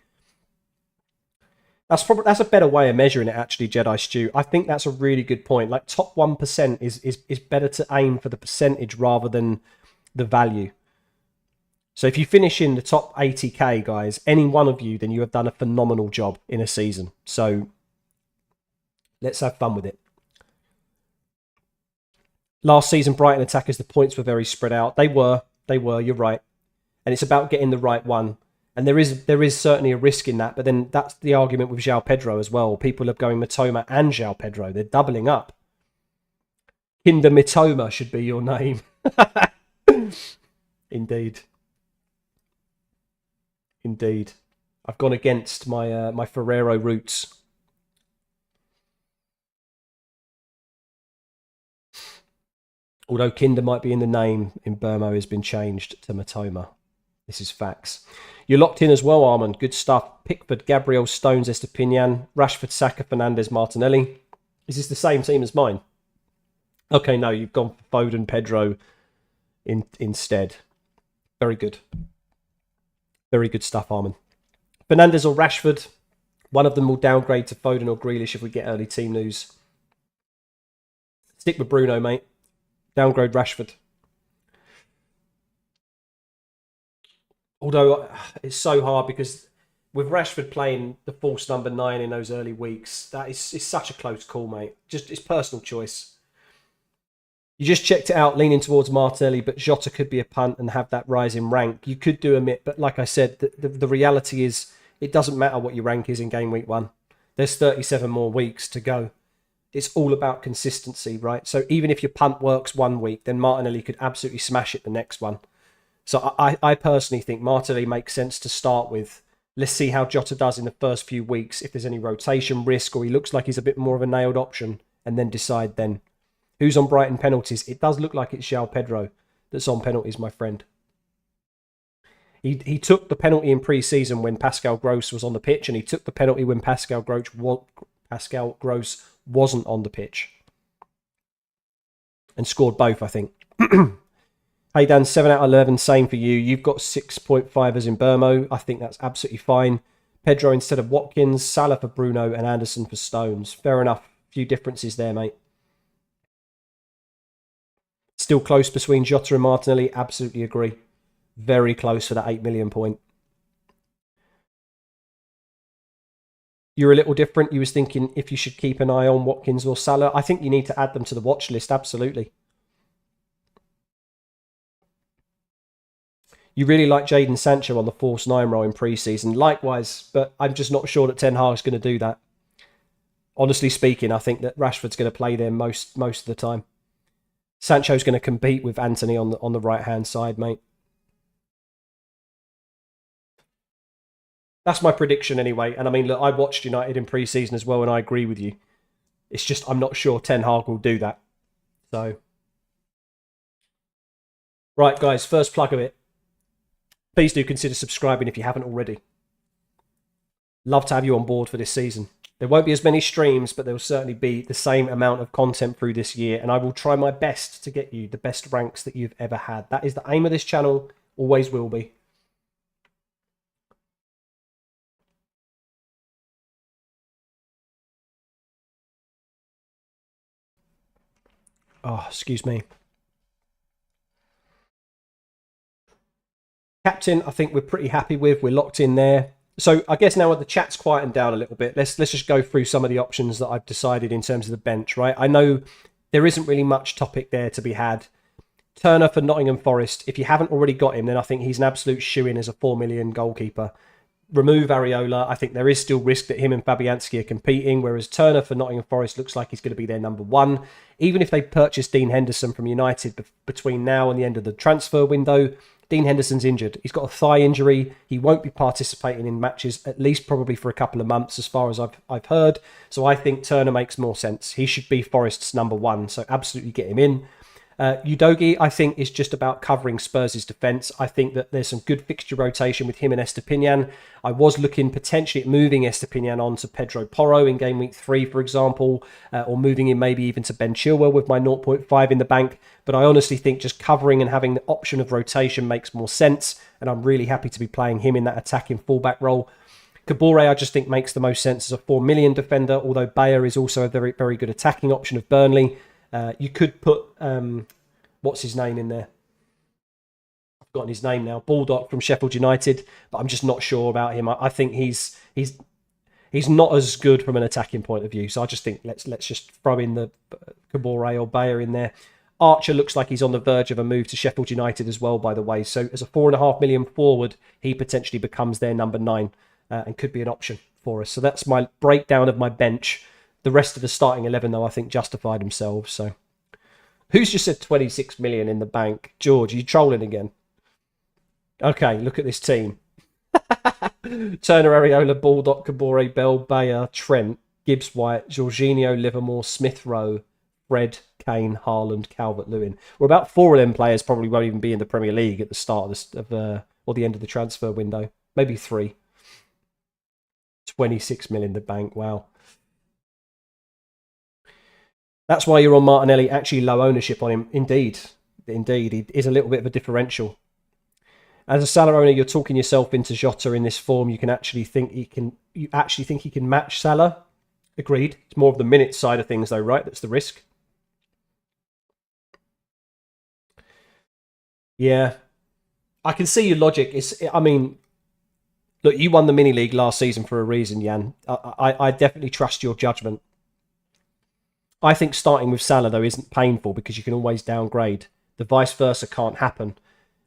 That's a better way of measuring it, actually, Jedi Stew. I think that's a really good point. Like, top 1% is better to aim for the percentage rather than the value. So if you finish in the top 80k, guys, any one of you, then you have done a phenomenal job in a season. So let's have fun with it. Last season, Brighton attackers, the points were very spread out. They were, you're right. And it's about getting the right one. And there is certainly a risk in that, but then that's the argument with João Pedro as well. People are going Mitoma and João Pedro. They're doubling up. Kinder Mitoma should be your name. Indeed. Indeed. I've gone against my Ferrero roots. Although Kinder might be in the name, in Burmo has been changed to Mitoma. This is facts. You're locked in as well, Armand. Good stuff. Pickford, Gabriel, Stones, Estepinian, Rashford, Saka, Fernandes, Martinelli. Is this the same team as mine? Okay, no, you've gone for Foden, Pedro instead. Very good. Very good stuff, Armand. Fernandes or Rashford. One of them will downgrade to Foden or Grealish if we get early team news. Stick with Bruno, mate. Downgrade Rashford. Although it's so hard because with Rashford playing the false number 9 in those early weeks, it's such a close call, mate. Just it's personal choice. You just checked it out, leaning towards Martinelli, but Jota could be a punt and have that rise in rank. You could do a mid, but like I said, the reality is it doesn't matter what your rank is in game week 1. There's 37 more weeks to go. It's all about consistency, right? So even if your punt works 1 week, then Martinelli could absolutely smash it the next one. So I personally think Martinelli makes sense to start with. Let's see how Jota does in the first few weeks, if there's any rotation risk or he looks like he's a bit more of a nailed option, and then decide then. Who's on Brighton penalties? It does look like it's João Pedro that's on penalties, my friend. He took the penalty in pre-season when Pascal Gross was on the pitch, and he took the penalty when Pascal Gross wasn't on the pitch. And scored both, I think. Hey Dan, 7 out of 11, same for you. You've got 6.5ers in Burmo. I think that's absolutely fine. Pedro instead of Watkins, Salah for Bruno, and Anderson for Stones. Fair enough. Few differences there, mate. Still close between Jota and Martinelli. Absolutely agree. Very close for that 8 million point. You're a little different. You was thinking if you should keep an eye on Watkins or Salah. I think you need to add them to the watch list. Absolutely. You really like Jadon Sancho on the false 9 role in pre-season. Likewise, but I'm just not sure that Ten Hag's going to do that. Honestly speaking, I think that Rashford's going to play there most of the time. Sancho's going to compete with Anthony on the right-hand side, mate. That's my prediction anyway. And I mean, look, I watched United in pre-season as well, and I agree with you. It's just I'm not sure Ten Hag will do that. So, right, guys, first plug of it. Please do consider subscribing if you haven't already. Love to have you on board for this season. There won't be as many streams, but there will certainly be the same amount of content through this year, and I will try my best to get you the best ranks that you've ever had. That is the aim of this channel, always will be. Oh, excuse me. Captain, I think we're pretty happy with. We're locked in there. So I guess now the chat's quietened down a little bit, let's just go through some of the options that I've decided in terms of the bench, right? I know there isn't really much topic there to be had. Turner for Nottingham Forest. If you haven't already got him, then I think he's an absolute shoo-in as a 4 million goalkeeper. Remove Areola. I think there is still risk that him and Fabianski are competing, whereas Turner for Nottingham Forest looks like he's going to be their number 1. Even if they purchase Dean Henderson from United between now and the end of the transfer window, Dean Henderson's injured. He's got a thigh injury. He won't be participating in matches, at least probably for a couple of months, as far as I've heard. So I think Turner makes more sense. He should be Forest's number 1, so absolutely get him in. Udogie, I think, is just about covering Spurs' defence. I think that there's some good fixture rotation with him and Estepinian. I was looking potentially at moving Estepinian on to Pedro Porro in game week 3, for example, or moving him maybe even to Ben Chilwell with my 0.5 in the bank. But I honestly think just covering and having the option of rotation makes more sense, and I'm really happy to be playing him in that attacking fullback role. Kabore, I just think, makes the most sense as a 4 million defender, although Bayer is also a very, very good attacking option of Burnley. You could put, what's his name in there? I've forgotten his name now. Baldock from Sheffield United, but I'm just not sure about him. I think he's not as good from an attacking point of view. So I just think let's just throw in the Kabore or Bayer in there. Archer looks like he's on the verge of a move to Sheffield United as well, by the way. So as a 4.5 million forward, he potentially becomes their number 9 and could be an option for us. So that's my breakdown of my bench. The rest of the starting 11, though, I think justified themselves. So, who's just said 26 million in the bank? George, are you trolling again? Okay, look at this team. Turner, Areola, Baldock, Kabore, Bell, Bayer, Trent, Gibbs White, Jorginho, Livermore, Smith Rowe, Fred, Kane, Haaland, Calvert-Lewin. Well, about 4 of them players probably won't even be in the Premier League at the start or the end of the transfer window. Maybe 3. 26 million in the bank. Wow. That's why you're on Martinelli. Actually, low ownership on him. Indeed. He is a little bit of a differential. As a Salah owner, you're talking yourself into Jota in this form. You actually think he can match Salah. Agreed. It's more of the minute side of things, though, right? That's the risk. Yeah, I can see your logic. Look, you won the mini league last season for a reason, Jan. I definitely trust your judgment. I think starting with Salah though isn't painful because you can always downgrade. The vice versa can't happen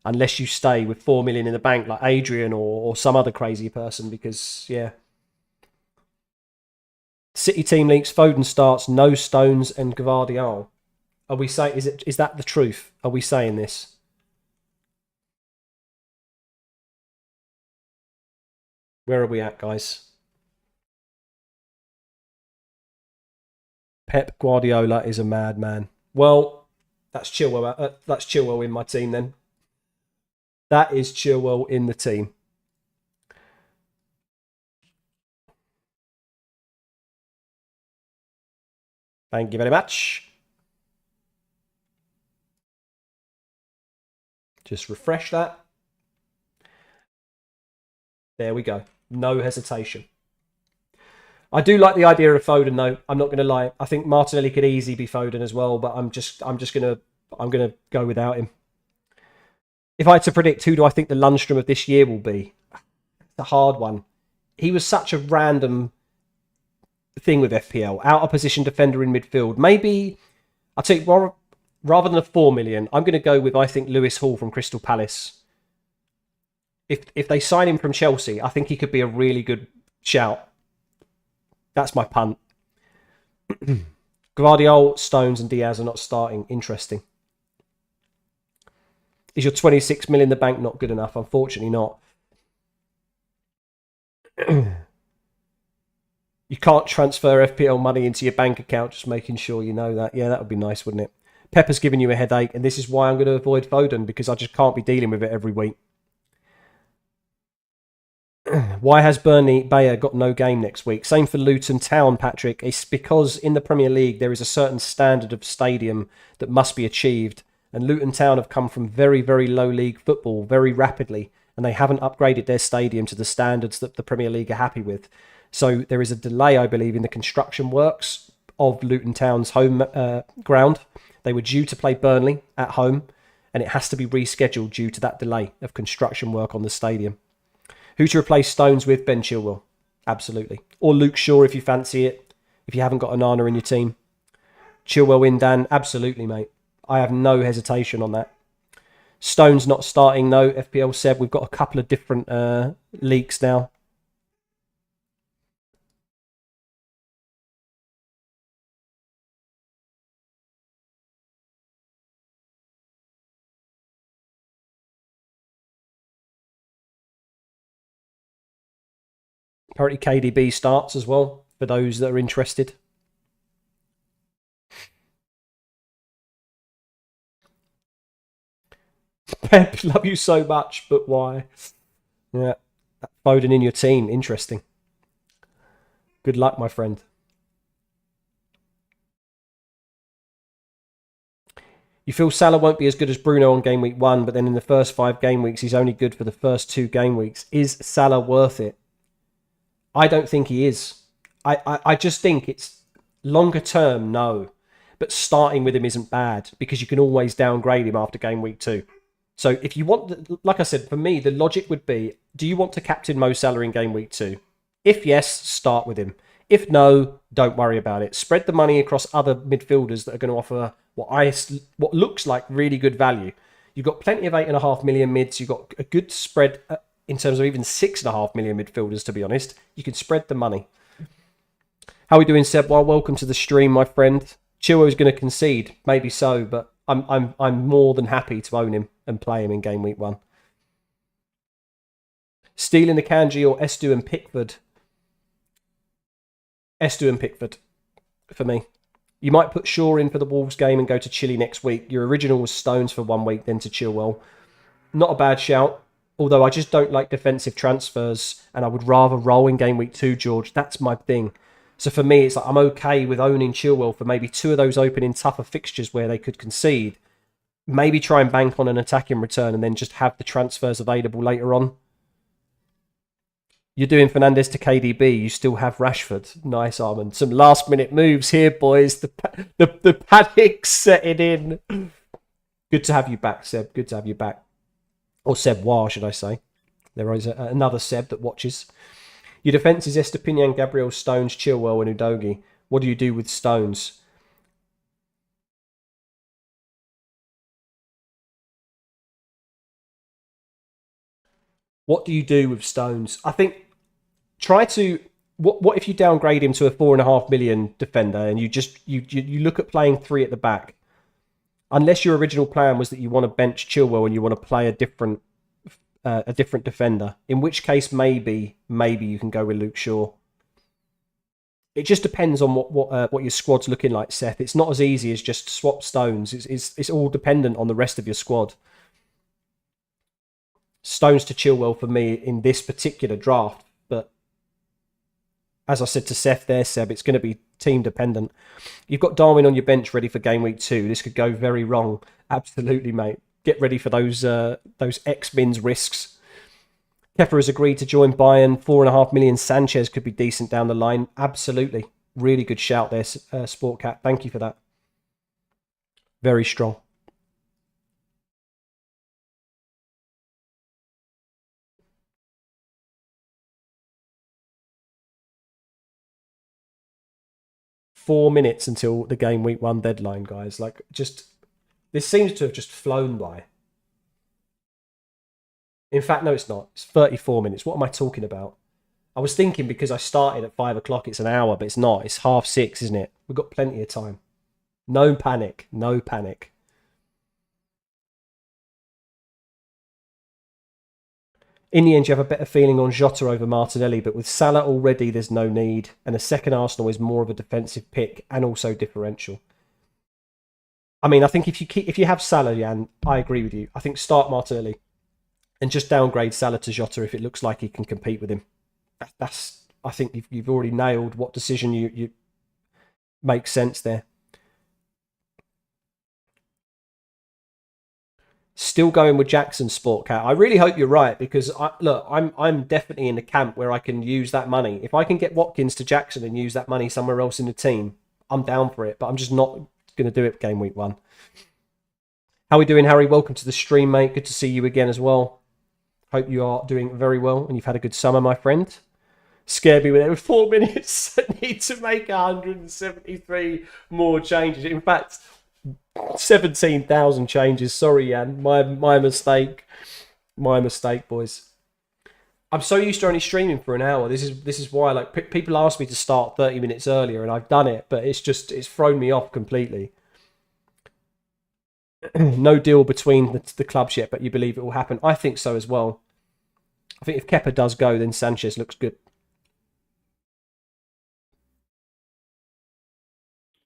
unless you stay with 4 million in the bank like Adrian or some other crazy person. Because yeah, City team leaks. Foden starts. No Stones and Gvardiol. Are we saying is that the truth? Are we saying this? Where are we at, guys? Pep Guardiola is a madman. Well, that's Chilwell. That's Chilwell in my team then. That is Chilwell in the team. Thank you very much. Just refresh that. There we go. No hesitation. I do like the idea of Foden though. I'm not going to lie. I think Martinelli could easily be Foden as well, but I'm gonna go without him. If I had to predict who do I think the Lundstrom of this year will be, it's a hard one. He was such a random thing with FPL. Out of position defender in midfield. Maybe I'll take rather than a 4 million. I'm going to go with I think Lewis Hall from Crystal Palace. If they sign him from Chelsea, I think he could be a really good shout. That's my punt. Gvardiol, Stones, and Diaz are not starting. Interesting. Is your 26 mil in the bank not good enough? Unfortunately not. You can't transfer FPL money into your bank account, just making sure you know that. Yeah, that would be nice, wouldn't it? Pepper's giving you a headache, and this is why I'm going to avoid Foden, because I just can't be dealing with it every week. Why has Burnley Bayer got no game next week? Same for Luton Town, Patrick. It's because in the Premier League there is a certain standard of stadium that must be achieved. And Luton Town have come from very, very low league football very rapidly. And they haven't upgraded their stadium to the standards that the Premier League are happy with. So there is a delay, I believe, in the construction works of Luton Town's home ground. They were due to play Burnley at home. And it has to be rescheduled due to that delay of construction work on the stadium. Who to replace Stones with? Ben Chilwell. Absolutely. Or Luke Shaw if you fancy it. If you haven't got Onana in your team. Chilwell in, Dan. Absolutely, mate. I have no hesitation on that. Stones not starting, no. FPL Seb, we've got a couple of different leaks now. Apparently KDB starts as well, for those that are interested. Pep, love you so much, but why? Yeah, Foden in your team, interesting. Good luck, my friend. You feel Salah won't be as good as Bruno on game week 1, but then in the first 5 game weeks, he's only good for the first 2 game weeks. Is Salah worth it? I don't think he is. I just think it's longer term, no. But starting with him isn't bad because you can always downgrade him after game week 2. So if you want, like I said, for me, the logic would be, do you want to captain Mo Salah in game week 2? If yes, start with him. If no, don't worry about it. Spread the money across other midfielders that are going to offer what looks like really good value. You've got plenty of 8.5 million mids. You've got a good spread in terms of even 6.5 million midfielders, to be honest. You can spread the money. How are we doing, Seb? Well, welcome to the stream, my friend. Chilwell's going to concede, maybe so, but I'm more than happy to own him and play him in game week 1. Stealing the Kanji or Estu and Pickford? Estu and Pickford for me. You might put Shaw in for the Wolves game and go to Chile next week. Your original was Stones for 1 week, then to Chilwell. Not a bad shout. Although I just don't like defensive transfers and I would rather roll in game week 2, George. That's my thing. So for me, it's like I'm okay with owning Chilwell for maybe 2 of those opening tougher fixtures where they could concede. maybe try and bank on an attacking return and then just have the transfers available later on. You're doing Fernandes to KDB. You still have Rashford. Nice, Armand. Some last-minute moves here, boys. The panic's setting in. Good to have you back, Seb. Good to have you back. Or Seb War, should I say. There is another Seb that watches. Your defence is Estepinian, Gabriel, Stones, Chilwell and Udogie. What do you do with Stones? What do you do with Stones? I think try to... What if you downgrade him to a 4.5 million defender and you look at playing 3 at the back? Unless your original plan was that you want to bench Chilwell and you want to play a different defender, in which case maybe you can go with Luke Shaw. It just depends on what your squad's looking like, Seth. It's not as easy as just swap Stones. It's all dependent on the rest of your squad. Stones to Chilwell for me in this particular draft, but as I said to Seth there, Seb, it's going to be team dependent. You've got Darwin on your bench ready for game week 2. This could go very wrong. Absolutely, mate. Get ready for those X-Mins risks. Kepa has agreed to join Bayern. 4.5 million. Sanchez could be decent down the line. Absolutely. Really good shout there, Sportcat. Thank you for that. Very strong. Four minutes until the game week 1 deadline, guys. Like, just... This seems to have just flown by. In fact, no, it's not. It's 34 minutes. What am I talking about? I was thinking because I started at 5 o'clock, it's an hour, but it's not. It's 6:30, isn't it? We've got plenty of time. No panic. No panic. In the end, you have a better feeling on Jota over Martinelli, but with Salah already, there's no need. And a second Arsenal is more of a defensive pick and also differential. I mean, I think if you have Salah, Jan, I agree with you. I think start Martinelli and just downgrade Salah to Jota if it looks like he can compete with him. I think you've already nailed what decision you makes sense there. Still going with Jackson, Sportcat. I really hope you're right because I'm definitely in the camp where I can use that money. If I can get Watkins to Jackson and use that money somewhere else in the team, I'm down for it. But I'm just not going to do it game week 1. How are we doing, Harry? Welcome to the stream, mate. Good to see you again as well. Hope you are doing very well and you've had a good summer, my friend. Scared me with 4 minutes. I need to make 173 more changes. In fact, 17,000 changes. Sorry, Jan. My mistake. My mistake, boys. I'm so used to only streaming for an hour. This is why, like, people ask me to start 30 minutes earlier, and I've done it, but it's thrown me off completely. No deal between the clubs yet, but you believe it will happen. I think so as well. I think if Kepa does go, then Sanchez looks good.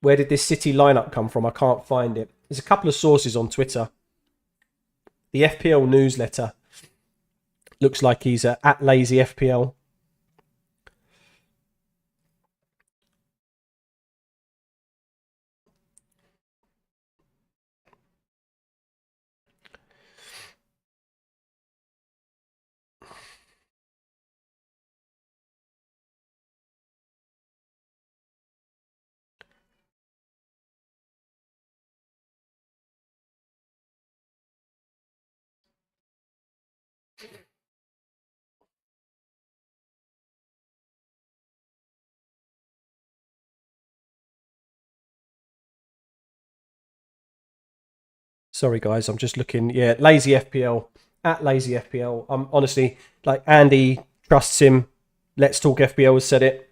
Where did this City lineup come from? I can't find it. There's a couple of sources on Twitter. The FPL newsletter looks like he's at Lazy FPL. Sorry, guys. I'm just looking. Yeah, Lazy FPL. At Lazy FPL. Honestly, like, Andy trusts him. Let's Talk FPL has said it.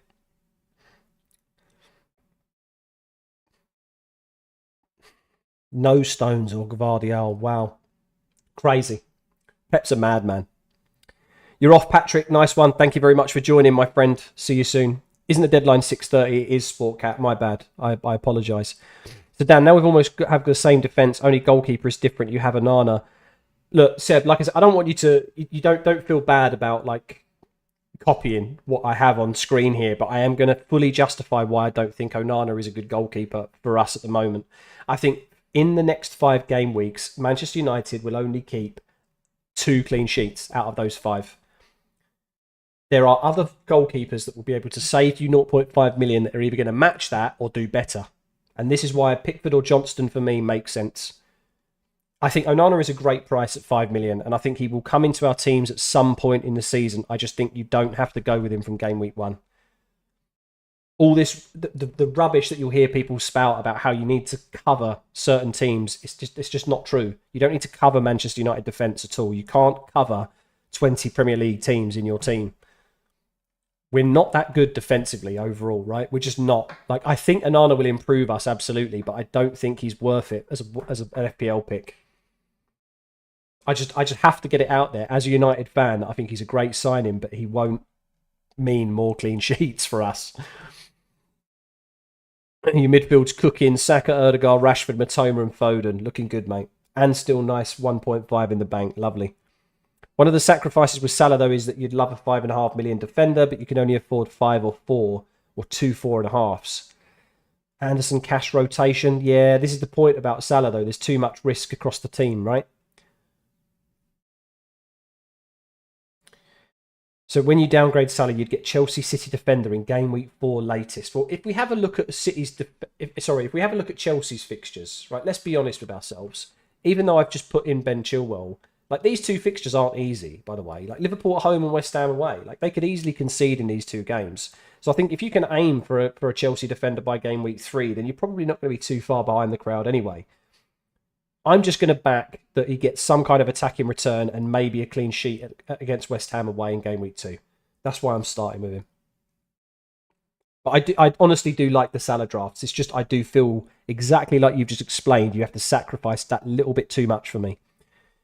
No Stones or Gvardiol. Wow. Crazy. Pep's a madman. You're off, Patrick. Nice one. Thank you very much for joining, my friend. See you soon. Isn't the deadline 6:30? It is, Sportcat. My bad. I apologise. So, Dan, now we've almost have the same defence. Only goalkeeper is different. You have Onana. Look, Seb, like I said, I don't want you to... You don't feel bad about, like, copying what I have on screen here, but I am going to fully justify why I don't think Onana is a good goalkeeper for us at the moment. I think in the next 5 game weeks, Manchester United will only keep 2 clean sheets out of those 5. There are other goalkeepers that will be able to save you 0.5 million that are either going to match that or do better. And this is why Pickford or Johnston for me makes sense. I think Onana is a great price at 5 million, and I think he will come into our teams at some point in the season. I just think you don't have to go with him from game week 1. All this, the rubbish that you'll hear people spout about how you need to cover certain teams, it's just not true. You don't need to cover Manchester United defence at all. You can't cover 20 Premier League teams in your team. We're not that good defensively overall, right? We're just not. Like, I think Onana will improve us, absolutely, but I don't think he's worth it as an FPL pick. I just have to get it out there. As a United fan, I think he's a great signing, but he won't mean more clean sheets for us. Your midfield's cooking. Saka, Erdegaard, Rashford, Matoma and Foden. Looking good, mate. And still nice 1.5 in the bank. Lovely. One of the sacrifices with Salah, though, is that you'd love a 5.5 million defender, but you can only afford 5 or 4 or 2 4.5s. Anderson cash rotation. Yeah, this is the point about Salah, though. There's too much risk across the team, right? So when you downgrade Salah, you'd get Chelsea City defender in game week 4 latest. Well, if we have a look at if we have a look at Chelsea's fixtures, right? Let's be honest with ourselves. Even though I've just put in Ben Chilwell, like, these 2 fixtures aren't easy, by the way. Like, Liverpool at home and West Ham away. Like, they could easily concede in these 2 games. So I think if you can aim for a Chelsea defender by game week 3, then you're probably not going to be too far behind the crowd anyway. I'm just going to back that he gets some kind of attack in return and maybe a clean sheet against West Ham away in game week 2. That's why I'm starting with him. But I honestly do like the Salah drafts. It's just I do feel exactly like you've just explained. You have to sacrifice that little bit too much for me.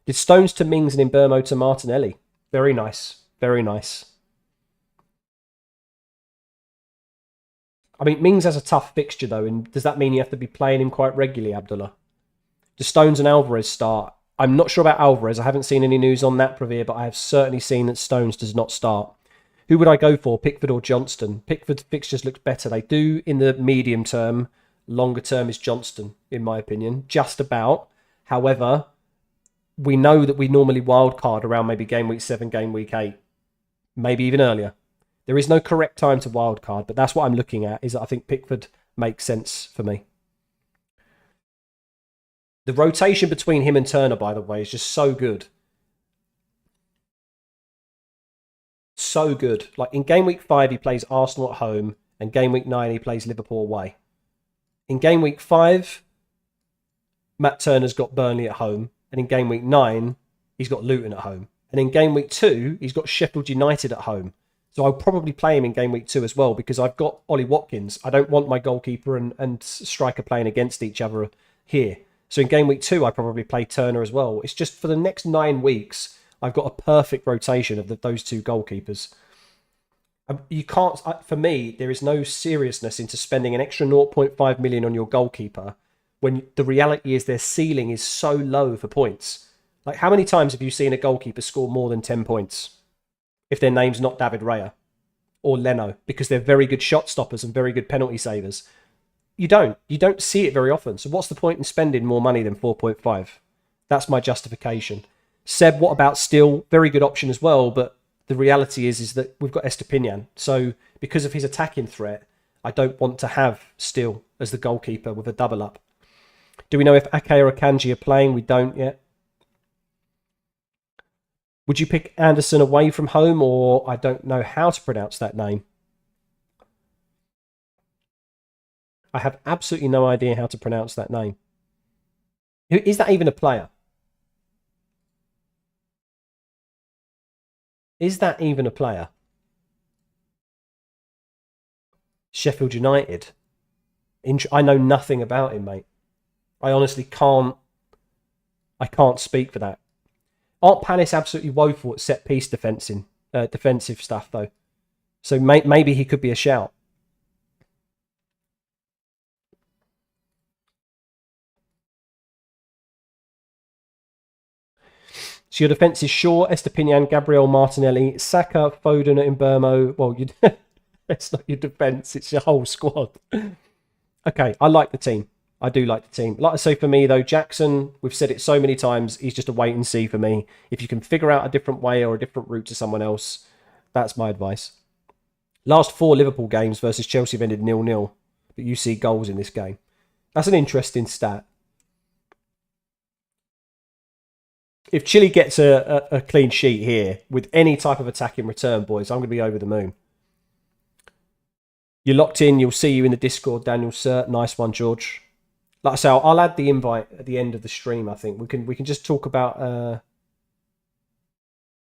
Did Stones to Mings and Mbeumo to Martinelli. Very nice. Very nice. I mean, Mings has a tough fixture, though. And does that mean you have to be playing him quite regularly, Abdullah? Do Stones and Alvarez start? I'm not sure about Alvarez. I haven't seen any news on that, Pravir, but I have certainly seen that Stones does not start. Who would I go for, Pickford or Johnston? Pickford's fixtures look better. They do in the medium term. Longer term is Johnston, in my opinion. Just about. However, we know that we normally wildcard around maybe game week 7, game week 8. Maybe even earlier. There is no correct time to wildcard, but that's what I'm looking at, is that I think Pickford makes sense for me. The rotation between him and Turner, by the way, is just so good. So good. Like, in game week 5, he plays Arsenal at home, and game week 9, he plays Liverpool away. In game week 5, Matt Turner's got Burnley at home, and in game week 9, he's got Luton at home. And in game week 2, he's got Sheffield United at home. So I'll probably play him in game week 2 as well, because I've got Ollie Watkins. I don't want my goalkeeper and striker playing against each other here. So in game week 2, I probably play Turner as well. It's just for the next 9 weeks, I've got a perfect rotation of those 2 goalkeepers. You can't, for me, there is no seriousness into spending an extra 0.5 million on your goalkeeper when the reality is their ceiling is so low for points. Like, how many times have you seen a goalkeeper score more than 10 points if their name's not David Raya or Leno, because they're very good shot stoppers and very good penalty savers? You don't see it very often. So what's the point in spending more money than 4.5? That's my justification. Seb, what about Steele? Very good option as well, but the reality is that we've got Estepinian. So because of his attacking threat, I don't want to have Steele as the goalkeeper with a double up. Do we know if Ake or Akanji are playing? We don't yet. Would you pick Anderson away from home, or I don't know how to pronounce that name? I have absolutely no idea how to pronounce that name. Is that even a player? Is that even a player? Sheffield United. I know nothing about him, mate. I honestly can't. I can't speak for that. Aren't Palace absolutely woeful at set piece defensive stuff though? So maybe he could be a shout. So your defence is Shaw, Estepinian, Gabriel, Martinelli, Saka, Foden, and Mbeumo. Well, it's not your defence; it's your whole squad. Okay, I like the team. I do like the team. Like I say, for me though, Jackson, we've said it so many times, he's just a wait and see for me. If you can figure out a different way or a different route to someone else, that's my advice. Last 4 Liverpool games versus Chelsea have ended 0-0, but you see goals in this game. That's an interesting stat. If Chile gets a clean sheet here with any type of attack in return, boys, I'm going to be over the moon. You're locked in. You'll see you in the Discord, Daniel Sir. Nice one, George. Like I say, I'll add the invite at the end of the stream. I think we can just talk about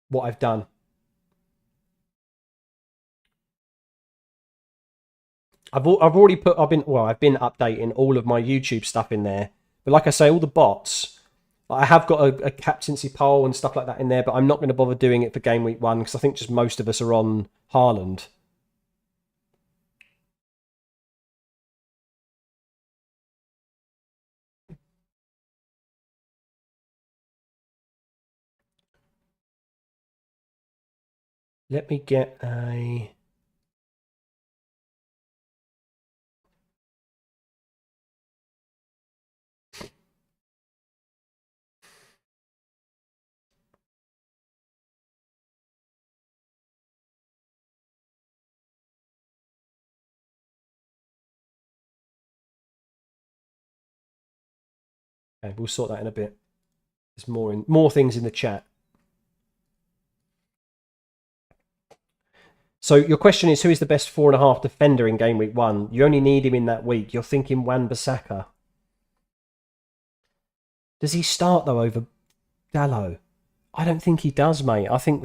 what I've done. I've been updating all of my YouTube stuff in there. But like I say, all the bots, I have got a captaincy poll and stuff like that in there, but I'm not going to bother doing it for game week 1 because I think just most of us are on Haaland. Let me get a... Okay, we'll sort that in a bit. There's more things in the chat. So your question is, who is the best 4.5 defender in game week 1? You only need him in that week. You're thinking Wan-Bissaka. Does he start though over Dalot? I don't think he does, mate. I think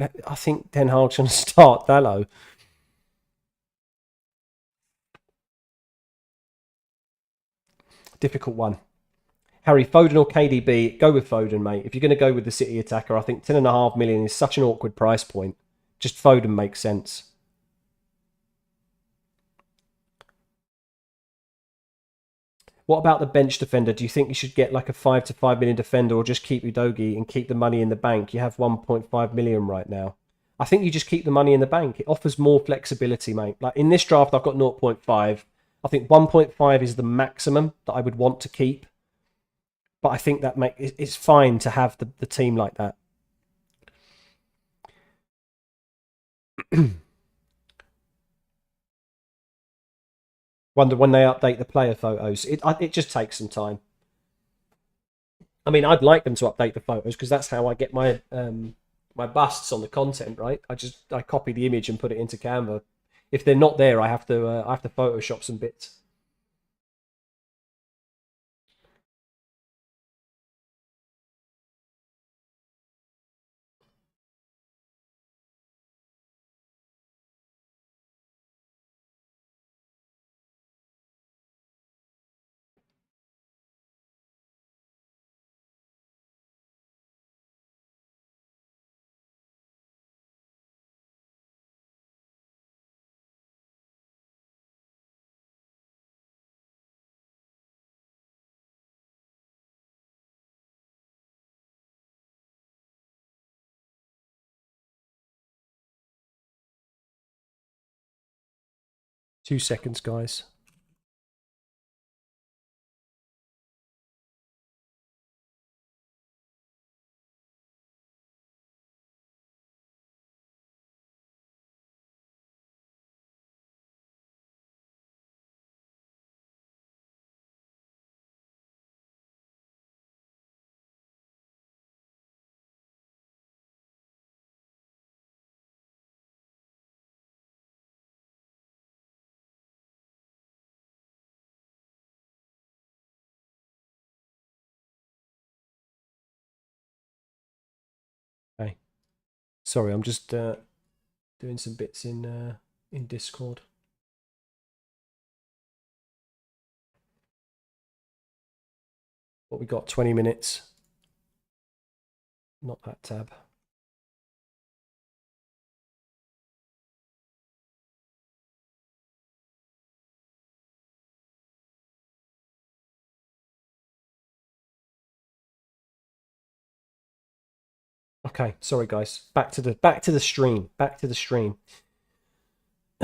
Ten Hag's going to start Dalot. Difficult one. Harry, Foden or KDB? Go with Foden, mate. If you're going to go with the City attacker, I think 10.5 million is such an awkward price point. Just Foden makes sense. What about the bench defender? Do you think you should get like a 5 to 5 million defender or just keep Udogie and keep the money in the bank? You have 1.5 million right now. I think you just keep the money in the bank. It offers more flexibility, mate. Like in this draft, I've got 0.5. I think 1.5 is the maximum that I would want to keep. But I think that it's fine to have the team like that. Wonder when they update the player photos. It just takes some time. I mean, I'd like them to update the photos because that's how I get my my busts on the content, right? I copy the image and put it into Canva. If they're not there, I have to Photoshop some bits. Two seconds, guys. Okay. Sorry, I'm just doing some bits in Discord. What we got? 20 minutes. Not that tab. Okay, sorry guys. Back to the stream. Back to the stream.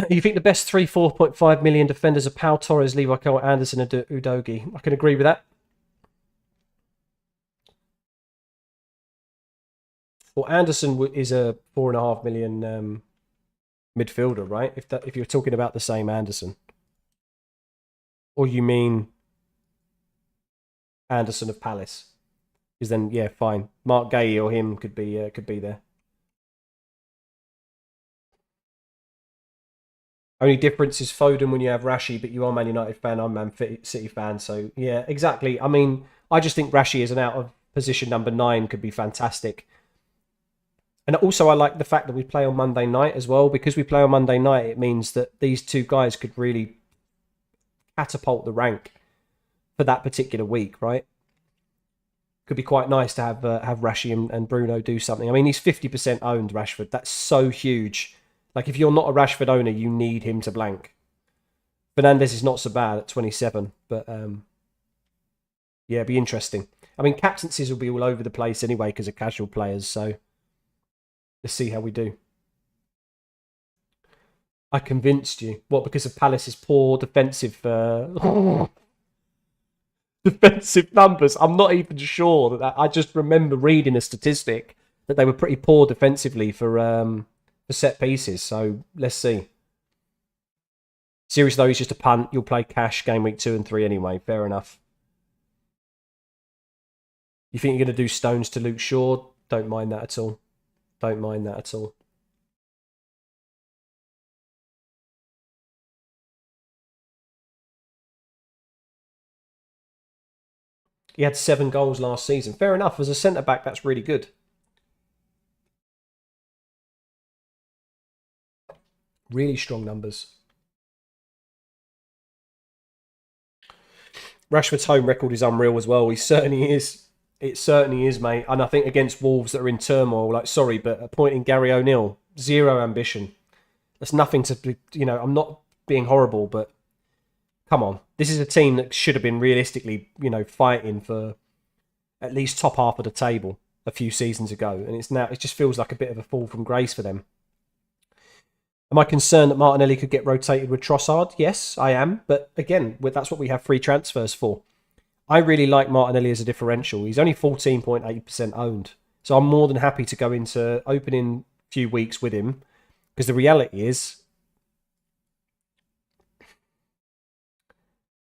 You think the best 4.5 million defenders are Pau Torres, Levi Cole, Anderson, and Udogi? I can agree with that. Well, Anderson is a 4.5 million midfielder, right? If you're talking about the same Anderson, or you mean Anderson of Palace, because then yeah, fine. Mark Gay or him could be there. Only difference is Foden when you have Rashi, but you are Man United fan, I'm Man City fan, so yeah, exactly. I mean, I just think Rashi as an out of position number 9 could be fantastic. And also, I like the fact that we play on Monday night as well. Because we play on Monday night, it means that these two guys could really catapult the rank for that particular week, right? Could be quite nice to have Rashi and Bruno do something. I mean, he's 50% owned, Rashford. That's so huge. Like, if you're not a Rashford owner, you need him to blank. Fernandes is not so bad at 27, but yeah, it'd be interesting. I mean, captaincies will be all over the place anyway because of casual players, so let's see how we do. I convinced you. What, because of Palace's poor defensive defensive numbers? I'm not even sure that I just remember reading a statistic that they were pretty poor defensively for set pieces. So let's see. Series though is just a punt. You'll play cash game week 2 and 3 anyway. Fair enough. You think you're going to do Stones to Luke Shaw? Don't mind that at all. Don't mind that at all. He had 7 goals last season. Fair enough. As a centre-back, that's really good. Really strong numbers. Rashford's home record is unreal as well. He certainly is. It certainly is, mate. And I think against Wolves that are in turmoil, like, sorry, but appointing Gary O'Neill, 0 ambition. That's nothing to, I'm not being horrible, but come on. This is a team that should have been realistically, fighting for at least top half of the table a few seasons ago. And it just feels like a bit of a fall from grace for them. Am I concerned that Martinelli could get rotated with Trossard? Yes, I am. But again, that's what we have free transfers for. I really like Martinelli as a differential. He's only 14.8% owned. So I'm more than happy to go into opening few weeks with him. Because the reality is,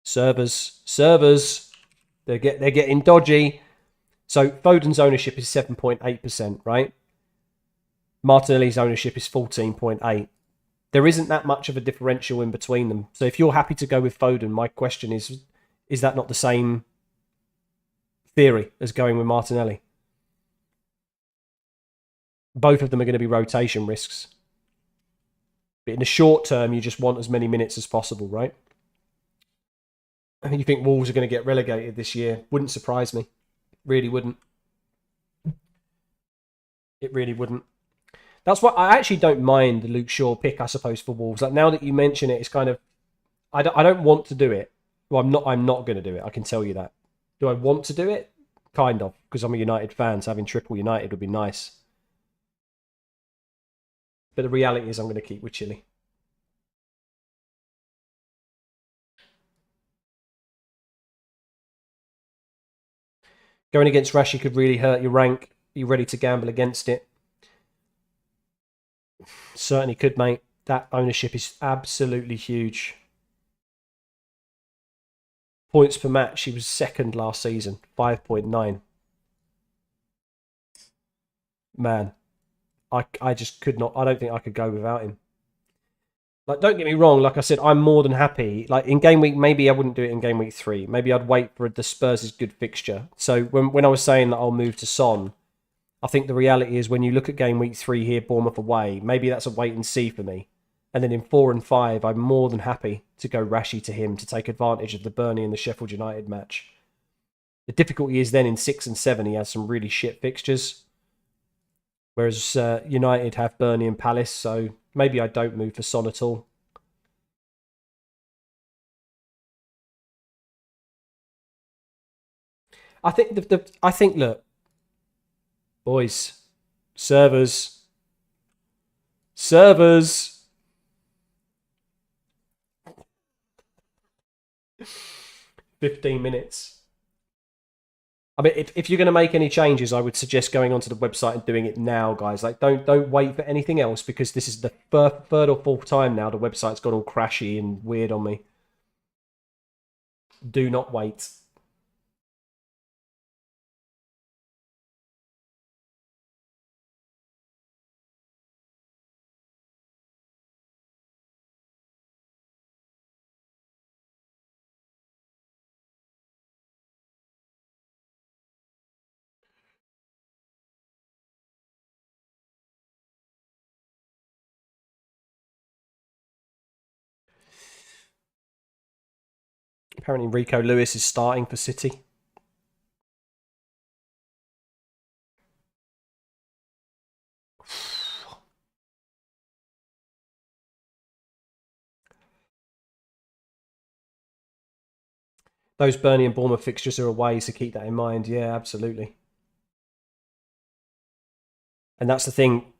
servers, they're getting dodgy. So Foden's ownership is 7.8%, right? Martinelli's ownership is 14.8%. There isn't that much of a differential in between them. So if you're happy to go with Foden, my question is that not the same theory as going with Martinelli? Both of them are going to be rotation risks. But in the short term, you just want as many minutes as possible, right? I think you think Wolves are going to get relegated this year. Wouldn't surprise me. Really wouldn't. It really wouldn't. That's why I actually don't mind the Luke Shaw pick, I suppose, for Wolves. Like, now that you mention it, it's kind of, I don't want to do it. Well, I'm not going to do it. I can tell you that. Do I want to do it? Kind of, because I'm a United fan, so having triple United would be nice. But the reality is I'm going to keep with Chile. Going against Rashi could really hurt your rank. Are you ready to gamble against it? Certainly could, mate. That ownership is absolutely huge. Points per match, he was second last season, 5.9. Man, I just could not. I don't think I could go without him. Like, don't get me wrong. Like I said, I'm more than happy. Like, in game week, maybe I wouldn't do it in game week 3. Maybe I'd wait for the Spurs' good fixture. So when I was saying that I'll move to Son, I think the reality is when you look at game week 3 here, Bournemouth away, maybe that's a wait and see for me. And then in 4 and 5, I'm more than happy to go Rashi to him to take advantage of the Burnley and the Sheffield United match. The difficulty is then in 6 and 7, he has some really shit fixtures. Whereas United have Burnley and Palace, so maybe I don't move for Son at all. I think look, boys, servers. 15 minutes. I mean, if you're going to make any changes, I would suggest going onto the website and doing it now, guys. Like, don't wait for anything else, because this is the third or fourth time now the website's gone all crashy and weird on me. Do not wait. Apparently, Rico Lewis is starting for City. Those Burnley and Bournemouth fixtures are away, so keep that in mind. Yeah, absolutely. And that's the thing.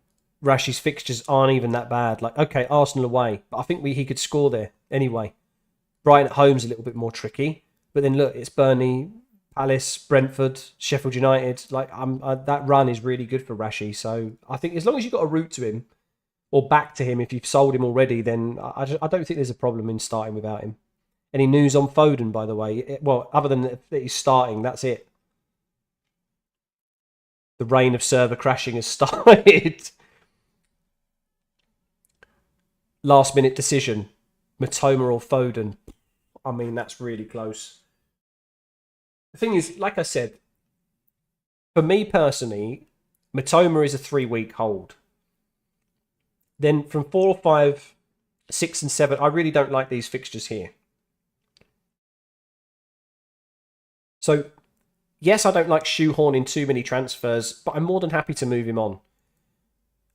Rashi's fixtures aren't even that bad. Like, okay, Arsenal away, but I think he could score there anyway. Brighton at home's a little bit more tricky, but then look, it's Burnley, Palace, Brentford, Sheffield United. Like, that run is really good for Rashi. So I think as long as you've got a route to him or back to him, if you've sold him already, then I don't think there's a problem in starting without him. Any news on Foden, by the way? Well, other than that he's starting, that's it. The reign of server crashing has started. Last minute decision, Matoma or Foden. I mean, that's really close. The thing is, like I said, for me personally, Matoma is a 3-week hold. Then from 4 or 5, 6 and 7, I really don't like these fixtures here. So, yes, I don't like shoehorning too many transfers, but I'm more than happy to move him on.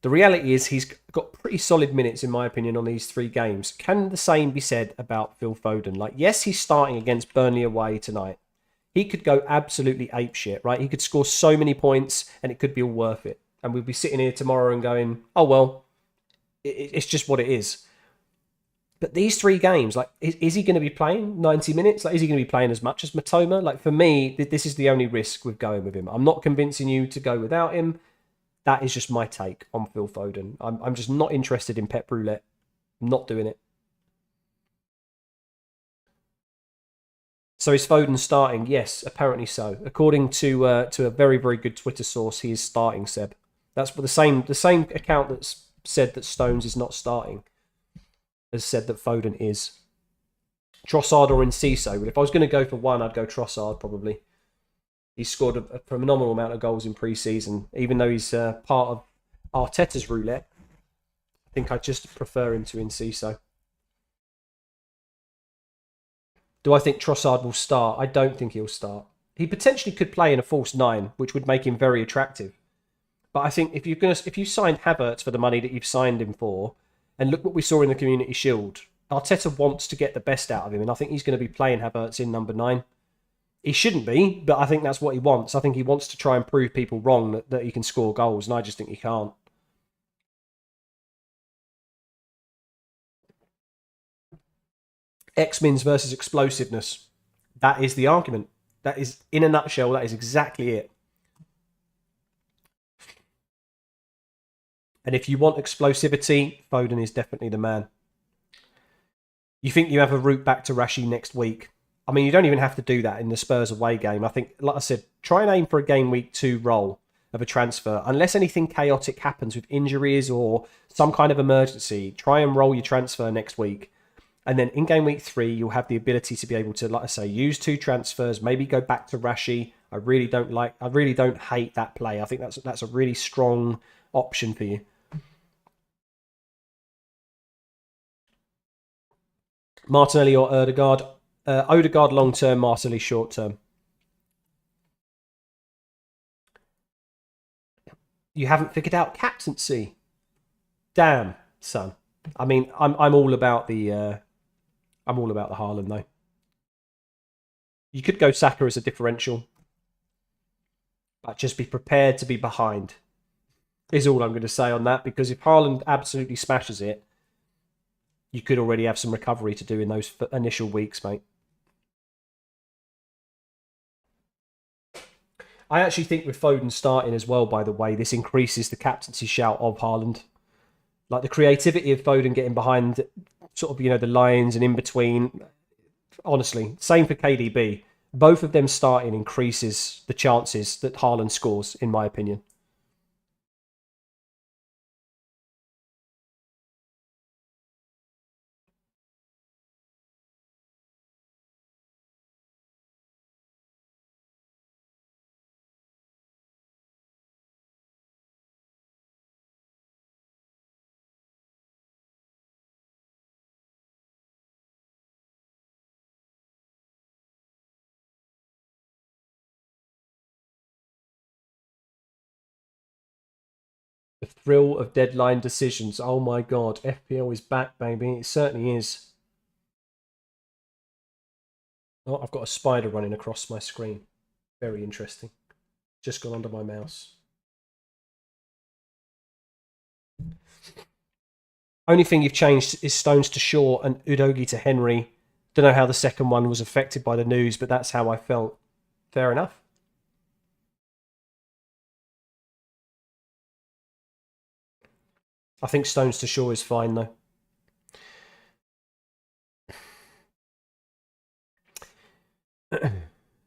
The reality is he's got pretty solid minutes, in my opinion, on these 3 games. Can the same be said about Phil Foden? Like, yes, he's starting against Burnley away tonight. He could go absolutely apeshit, right? He could score so many points and it could be all worth it. And we'd be sitting here tomorrow and going, oh, well, it's just what it is. But these 3 games, like, is he going to be playing 90 minutes? Like, is he going to be playing as much as Matoma? Like, for me, this is the only risk with going with him. I'm not convincing you to go without him. That is just my take on Phil Foden. I'm just not interested in Pep Roulette. I'm not doing it. So is Foden starting? Yes, apparently so. According to a very, very good Twitter source, he is starting, Seb. That's the same account that's said that Stones is not starting has said that Foden is. Trossard or Enciso. But if I was going to go for one, I'd go Trossard probably. He's scored a phenomenal amount of goals in pre-season, even though he's part of Arteta's roulette. I think I just prefer him to Enciso. Do I think Trossard will start? I don't think he'll start. He potentially could play in a false 9, which would make him very attractive. But I think if you signed Havertz for the money that you've signed him for, and look what we saw in the Community Shield, Arteta wants to get the best out of him, and I think he's going to be playing Havertz in number 9. He shouldn't be, but I think that's what he wants. I think he wants to try and prove people wrong that he can score goals, and I just think he can't. X-Mins versus explosiveness. That is the argument. That is, in a nutshell, that is exactly it. And if you want explosivity, Foden is definitely the man. You think you have a route back to Rashi next week? I mean, you don't even have to do that in the Spurs away game. I think, like I said, try and aim for a game week 2 roll of a transfer. Unless anything chaotic happens with injuries or some kind of emergency, try and roll your transfer next week. And then in game week 3, you'll have the ability to be able to, like I say, use 2 transfers, maybe go back to Rashi. I really don't hate that play. I think that's a really strong option for you. Martinelli or Odegaard? Odegaard long term, Martinelli short term. You haven't figured out captaincy. Damn, son. I mean, I'm all about the Haaland though. You could go Saka as a differential, but just be prepared to be behind. Is all I'm going to say on that, because if Haaland absolutely smashes it, you could already have some recovery to do in those initial weeks, mate. I actually think with Foden starting as well, by the way, this increases the captaincy shout of Haaland. Like the creativity of Foden getting behind sort of, the lines and in between. Honestly, same for KDB. Both of them starting increases the chances that Haaland scores, in my opinion. The thrill of deadline decisions. Oh my god, FPL is back, baby. It certainly is. Oh, I've got a spider running across my screen. Very interesting. Just gone under my mouse. Only thing you've changed is Stones to Shaw and Udogi to Henry. Don't know how the second one was affected by the news, but that's how I felt. Fair enough. I think Stones to Shaw is fine, though.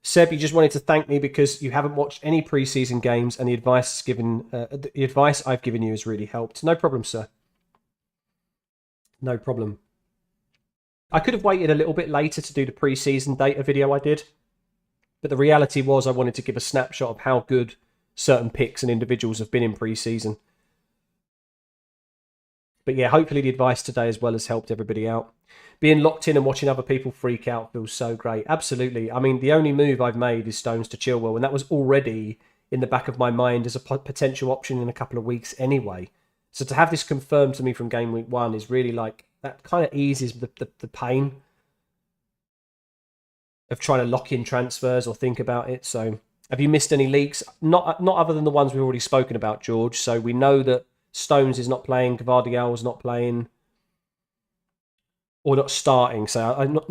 Seb, you just wanted to thank me because you haven't watched any preseason games, and the advice I've given you has really helped. No problem, sir. No problem. I could have waited a little bit later to do the preseason data video I did, but the reality was I wanted to give a snapshot of how good certain picks and individuals have been in preseason. But yeah, hopefully the advice today as well has helped everybody out. Being locked in and watching other people freak out feels so great. Absolutely. I mean, the only move I've made is Stones to Chilwell, and that was already in the back of my mind as a potential option in a couple of weeks anyway. So to have this confirmed to me from game week 1 is really like, that kind of eases the pain of trying to lock in transfers or think about it. So have you missed any leaks? Not other than the ones we've already spoken about, George. So we know that Stones is not playing, Gvardiol is not playing, or not starting. So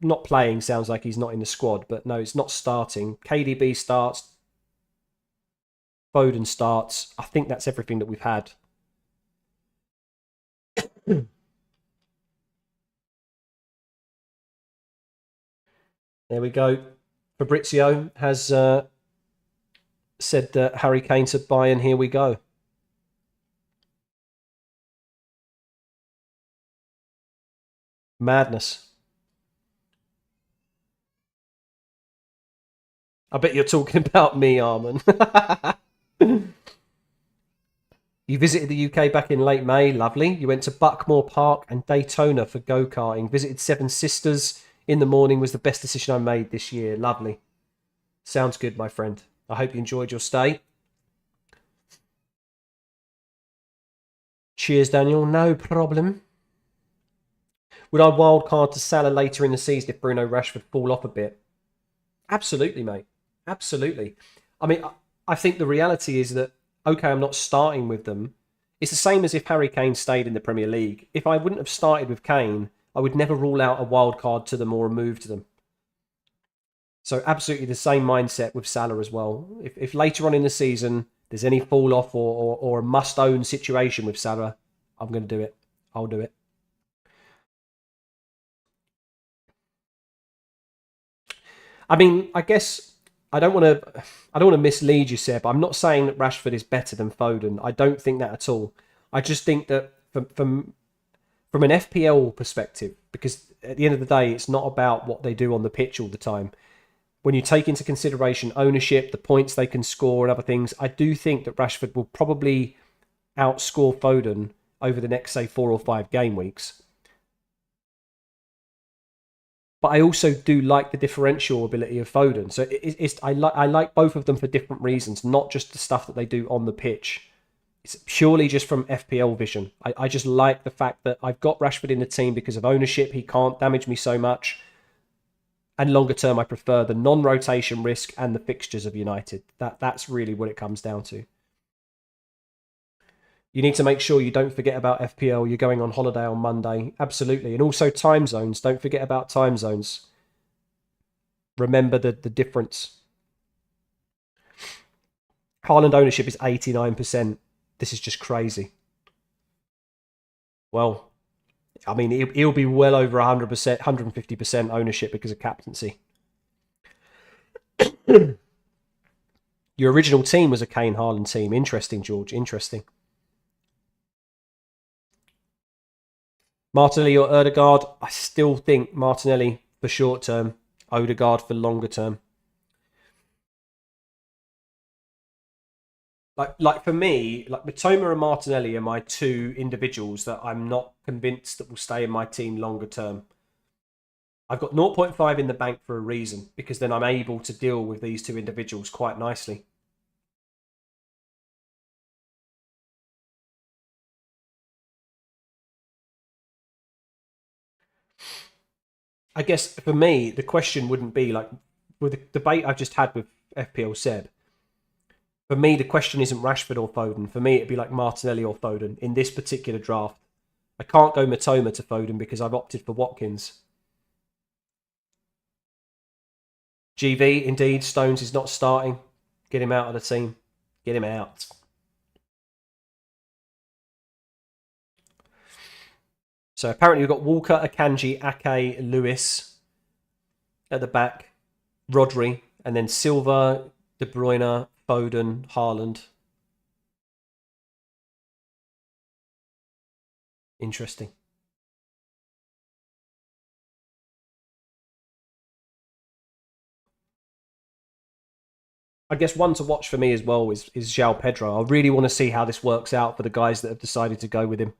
not playing sounds like he's not in the squad, but no, it's not starting. KDB starts, Foden starts. I think that's everything that we've had. There we go. Fabrizio has said Harry Kane to Bayern. Here we go. Madness. I bet you're talking about me, Armin. You visited the UK back in late May. Lovely. You went to Buckmore Park and Daytona for go-karting. Visited Seven Sisters in the morning. Was the best decision I made this year. Lovely. Sounds good, my friend. I hope you enjoyed your stay. Cheers, Daniel. No problem. Would I wildcard to Salah later in the season if Bruno Rashford fall off a bit? Absolutely, mate. Absolutely. I mean, I think the reality is that, okay, I'm not starting with them. It's the same as if Harry Kane stayed in the Premier League. If I wouldn't have started with Kane, I would never rule out a wild card to them or a move to them. So absolutely the same mindset with Salah as well. If later on in the season there's any fall off or a must own situation with Salah, I'm going to do it. I'll do it. I mean, I guess I don't want to mislead you, Seb. I'm not saying that Rashford is better than Foden. I don't think that at all. I just think that from an FPL perspective, because at the end of the day, it's not about what they do on the pitch all the time. When you take into consideration ownership, the points they can score and other things, I do think that Rashford will probably outscore Foden over the next, say, 4 or 5 game weeks. But I also do like the differential ability of Foden. So I like both of them for different reasons, not just the stuff that they do on the pitch. It's purely just from FPL vision. I just like the fact that I've got Rashford in the team because of ownership. He can't damage me so much. And longer term, I prefer the non-rotation risk and the fixtures of United. That's really what it comes down to. You need to make sure you don't forget about FPL. You're going on holiday on Monday. Absolutely. And also time zones. Don't forget about time zones. Remember the difference. Haaland ownership is 89%. This is just crazy. Well, I mean, he'll be well over 100%, 150% ownership because of captaincy. Your original team was a Kane Haaland team. Interesting, George. Interesting. Martinelli or Odegaard? I still think Martinelli for short term, Odegaard for longer term. Like for me, like Mitoma and Martinelli are my two individuals that I'm not convinced that will stay in my team longer term. I've got 0.5 in the bank for a reason, because then I'm able to deal with these two individuals quite nicely. I guess for me, the question wouldn't be like, with the debate I've just had with FPL Seb, for me, the question isn't Rashford or Foden. For me, it'd be like Martinelli or Foden in this particular draft. I can't go Mitoma to Foden because I've opted for Watkins. GV, indeed, Stones is not starting. Get him out of the team. Get him out. So apparently we've got Walker, Akanji, Ake, Lewis at the back, Rodri, and then Silva, De Bruyne, Foden, Haaland. Interesting. I guess one to watch for me as well is João Pedro. I really want to see how this works out for the guys that have decided to go with him.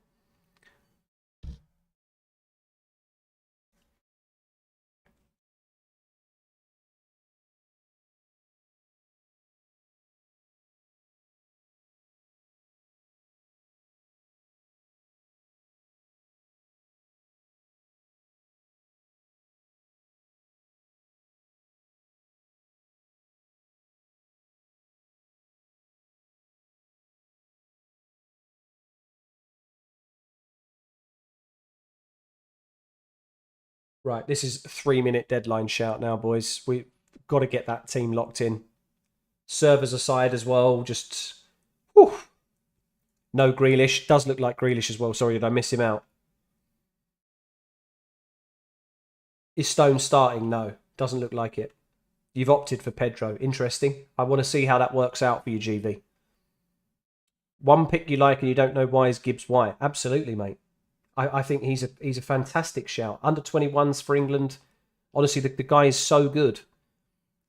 Right, this is a 3-minute deadline shout now, boys. We've got to get that team locked in. Servers aside as well, just... Whew. No Grealish. Does look like Grealish as well. Sorry, did I miss him out? Is Stone starting? No, doesn't look like it. You've opted for Pedro. Interesting. I want to see how that works out for you, GV. One pick you like and you don't know why is Gibbs White. Absolutely, mate. I think he's a fantastic shout. Under 21s for England. Honestly, the guy is so good.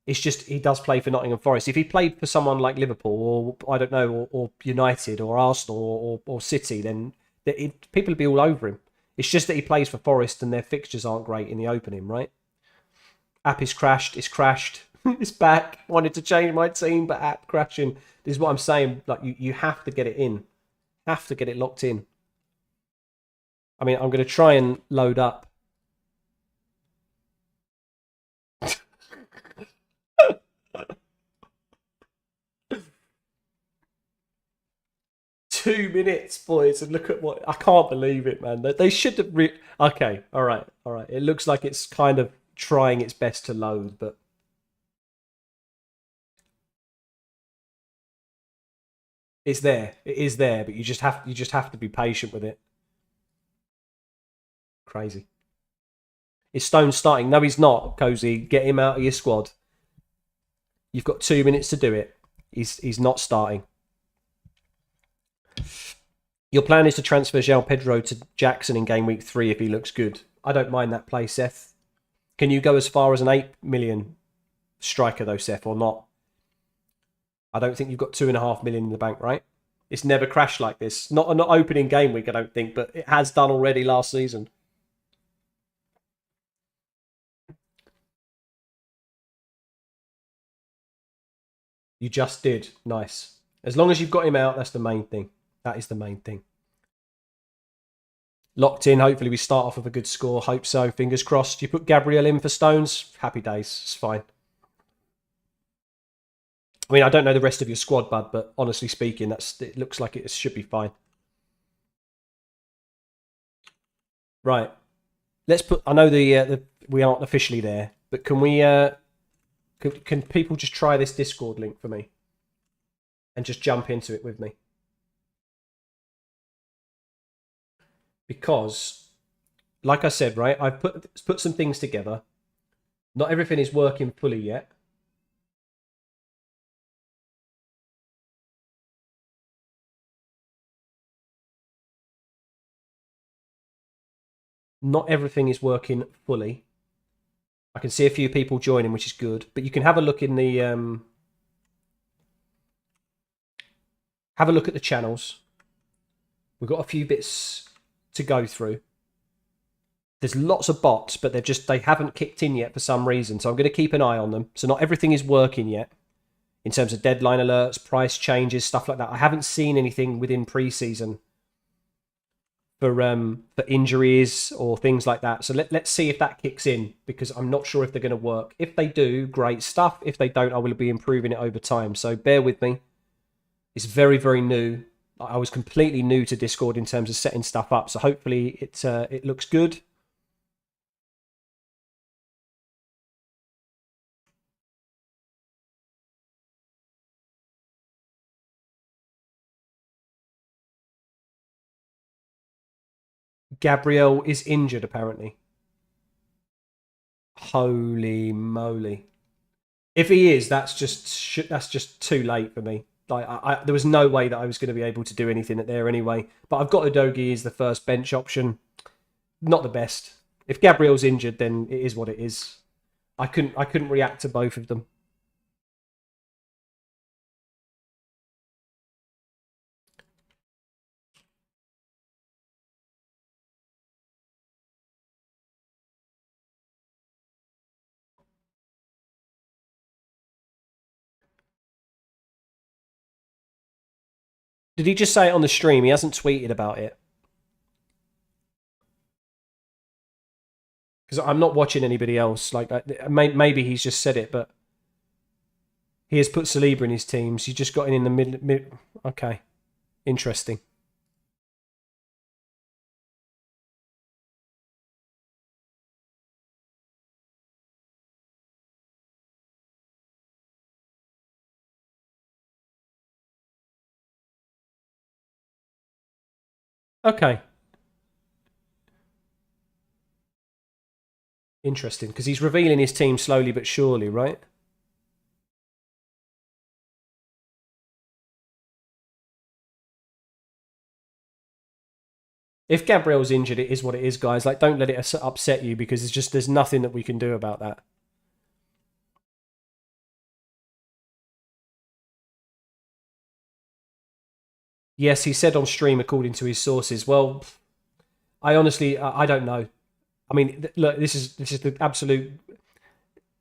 It's just he does play for Nottingham Forest. If he played for someone like Liverpool or I don't know, or United or Arsenal or City, then people would be all over him. It's just that he plays for Forest and their fixtures aren't great in the opening, right? App is crashed. It's crashed. It's back. Wanted to change my team, but app crashing. This is what I'm saying. Like you have to get it in. Have to get it locked in. I mean, I'm going to try and load up. Two minutes, boys, and look at what... I can't believe it, man. They should have... Okay, all right. It looks like it's kind of trying its best to load, but... It's there. It is there, but you just have to be patient with it. Crazy. Is Stone starting? No, he's not, Cozy. Get him out of your squad. You've got 2 minutes to do it. He's not starting. Your plan is to transfer João Pedro to Jackson in game week 3 if he looks good. I don't mind that play, Seth. Can you go as far as an 8 million striker though, Seth, or not? I don't think you've got 2.5 million in the bank, right? It's never crashed like this. Not opening game week, I don't think, but it has done already last season. You just did. Nice. As long as you've got him out, that's the main thing. That is the main thing. Locked in. Hopefully we start off with a good score. Hope so. Fingers crossed. You put Gabriel in for Stones. Happy days. It's fine. I mean, I don't know the rest of your squad, bud, but honestly speaking, it looks like it should be fine. Right. Let's put... I know we aren't officially there, but can we... Can people just try this Discord link for me? and just jump into it with me. Because, like I said, right, I've put some things together. Not everything is working fully yet. Not everything is working fully. I can see a few people joining, which is good. But you can have a look in the have a look at the channels. We've got a few bits to go through. There's lots of bots, but they haven't kicked in yet for some reason. So I'm going to keep an eye on them. So not everything is working yet in terms of deadline alerts, price changes, stuff like that. I haven't seen anything within pre-season for injuries or things like that. So let's see if that kicks in, because I'm not sure if they're going to work. If they do, great stuff. If they don't, I will be improving it over time. So bear with me. It's very, very new. I was completely new to Discord in terms of setting stuff up. So hopefully it looks good. Gabriel is injured, apparently. Holy moly! If he is, that's just too late for me. Like, there was no way that I was going to be able to do anything at there anyway. But I've got Udogie as the first bench option. Not the best. If Gabriel's injured, then it is what it is. I couldn't react to both of them. Did he just say it on the stream? He hasn't tweeted about it. Because I'm not watching anybody else. Like, maybe he's just said it, but he has put Saliba in his teams. He just got in the mid. Okay, interesting. Okay, interesting. Because he's revealing his team slowly but surely, right? If Gabriel's injured, it is what it is, guys. Like, don't let it upset you, because there's nothing that we can do about that. Yes, he said on stream, according to his sources. Well, I honestly, I don't know. I mean, look, this is the absolute.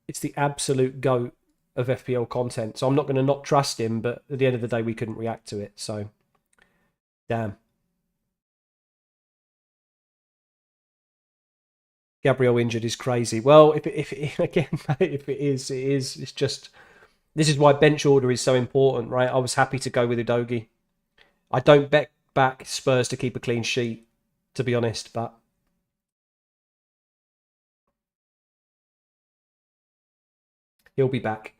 It's the absolute goat of FPL content. So I'm not going to not trust him, but at the end of the day, we couldn't react to it. So, damn. Gabriel injured is crazy. Well, if again, if it is, it is. It's just, this is why bench order is so important, right? I was happy to go with Udogie. I don't bet back Spurs to keep a clean sheet, to be honest, but he'll be back.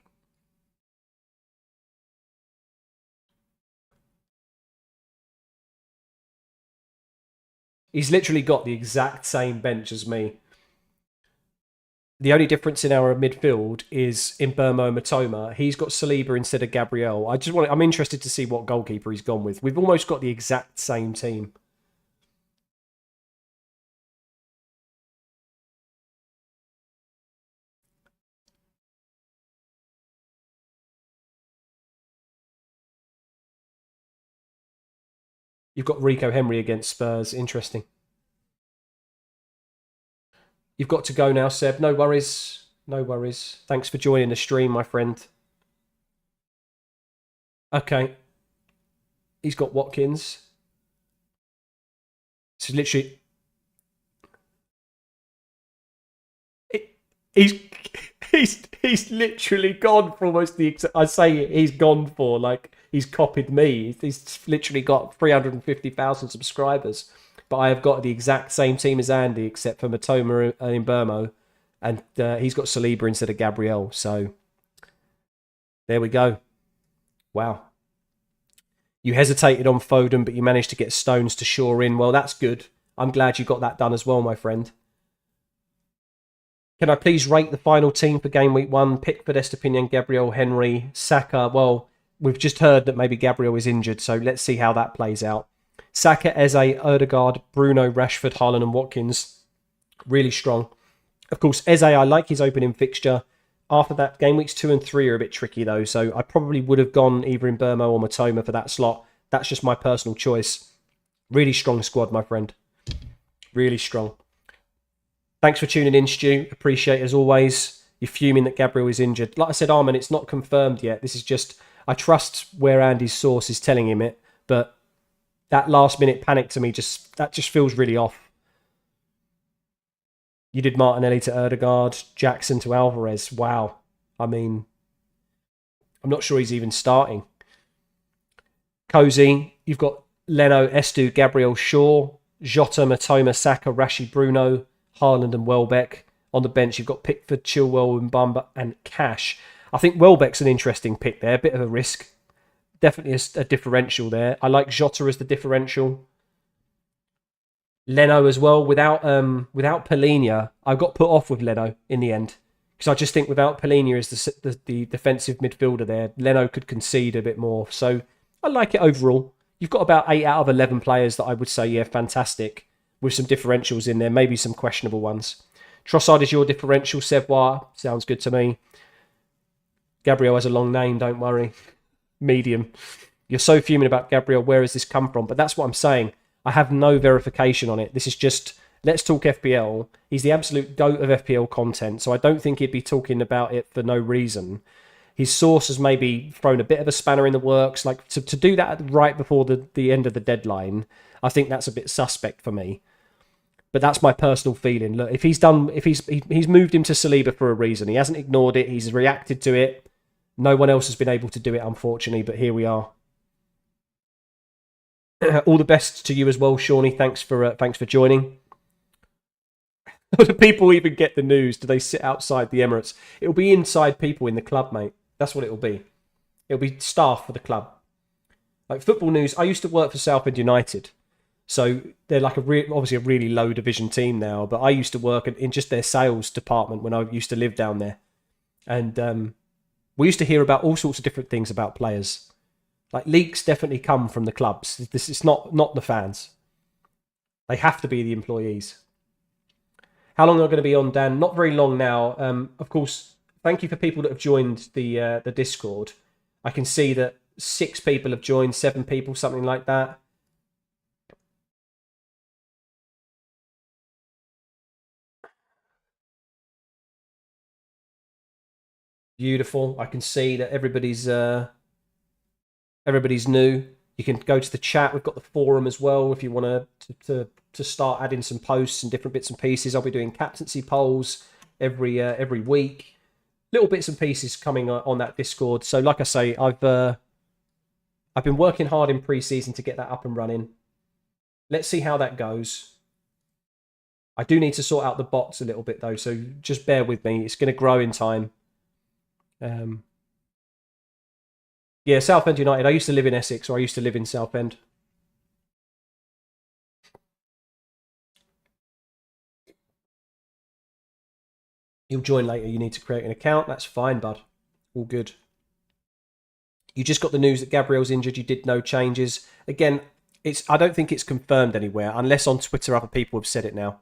He's literally got the exact same bench as me. The only difference in our midfield is in Burmo Matoma. He's got Saliba instead of Gabriel. I'm interested to see what goalkeeper he's gone with. We've almost got the exact same team. You've got Rico Henry against Spurs. Interesting. You've got to go now, Seb. No worries. No worries. Thanks for joining the stream, my friend. Okay. He's got Watkins. So literally, he's he's literally gone for almost the. I say he's gone for, like, he's copied me. He's literally got 350,000 subscribers, but I have got the exact same team as Andy, except for Matoma and Burmo, and he's got Saliba instead of Gabriel. So there we go. Wow. You hesitated on Foden, but you managed to get Stones to shore in. Well, that's good. I'm glad you got that done as well, my friend. Can I please rate the final team for game week 1? Pickford, Estepinian, Gabriel, Henry, Saka. Well, we've just heard that maybe Gabriel is injured, so let's see how that plays out. Saka, Eze, Odegaard, Bruno, Rashford, Haaland and Watkins. Really strong. Of course, Eze, I like his opening fixture. After that, game weeks 2 and 3 are a bit tricky though, so I probably would have gone either in Burmo or Matoma for that slot. That's just my personal choice. Really strong squad, my friend. Really strong. Thanks for tuning in, Stu. Appreciate it as always. You're fuming that Gabriel is injured. Like I said, Armin, it's not confirmed yet. This is just, I trust where Andy's source is telling him it, but that last minute panic to me, that just feels really off. You did Martinelli to Odegaard, Jackson to Alvarez. Wow. I mean, I'm not sure he's even starting. Cozy, you've got Leno, Estu, Gabriel Shaw, Jota, Matoma, Saka, Rashi, Bruno, Haaland and Welbeck. On the bench, you've got Pickford, Chilwell, Mbamba and Cash. I think Welbeck's an interesting pick there. A bit of a risk. Definitely a differential there. I like Jota as the differential. Leno as well. Without Palhinha, I got put off with Leno in the end. Because I just think without Palhinha as the defensive midfielder there, Leno could concede a bit more. So I like it overall. You've got about 8 out of 11 players that I would say, yeah, fantastic. With some differentials in there, maybe some questionable ones. Trossard is your differential. Sevrois, sounds good to me. Gabriel has a long name, don't worry. Medium. You're so fuming about Gabriel, where has this come from? But that's what I'm saying. I have no verification on it. This is just, let's talk FPL. He's the absolute goat of FPL content, so I don't think he'd be talking about it for no reason. His source has maybe thrown a bit of a spanner in the works. Like to do that right before the end of the deadline, I think that's a bit suspect for me. But that's my personal feeling. Look, if he's moved him to Saliba for a reason. He hasn't ignored it. He's reacted to it. No one else has been able to do it, unfortunately. But here we are. All the best to you as well, Shawnee. Thanks for joining. Do people even get the news? Do they sit outside the Emirates? It'll be inside people in the club, mate. That's what it'll be. It'll be staff for the club. Like football news. I used to work for Southend United. So they're like obviously a really low division team now, but I used to work in just their sales department when I used to live down there. And we used to hear about all sorts of different things about players. Like leaks definitely come from the clubs. This is not the fans. They have to be the employees. How long are going to be on, Dan? Not very long now. Of course, thank you for people that have joined the Discord. I can see that 6 people have joined, 7 people, something like that. Beautiful. I can see that everybody's new. You can go to the chat. We've got the forum as well if you want to start adding some posts and different bits and pieces. I'll be doing captaincy polls every week. Little bits and pieces coming on that Discord. So like I say, I've been working hard in pre-season to get that up and running. Let's see how that goes. I do need to sort out the bots a little bit though, so just bear with me. It's going to grow in time. Yeah, Southend United. I used to live in Essex, or I used to live in Southend. You'll join later. You need to create an account. That's fine, bud. All good. You just got the news that Gabriel's injured. You did no changes. Again, I don't think it's confirmed anywhere, unless on Twitter other people have said it now.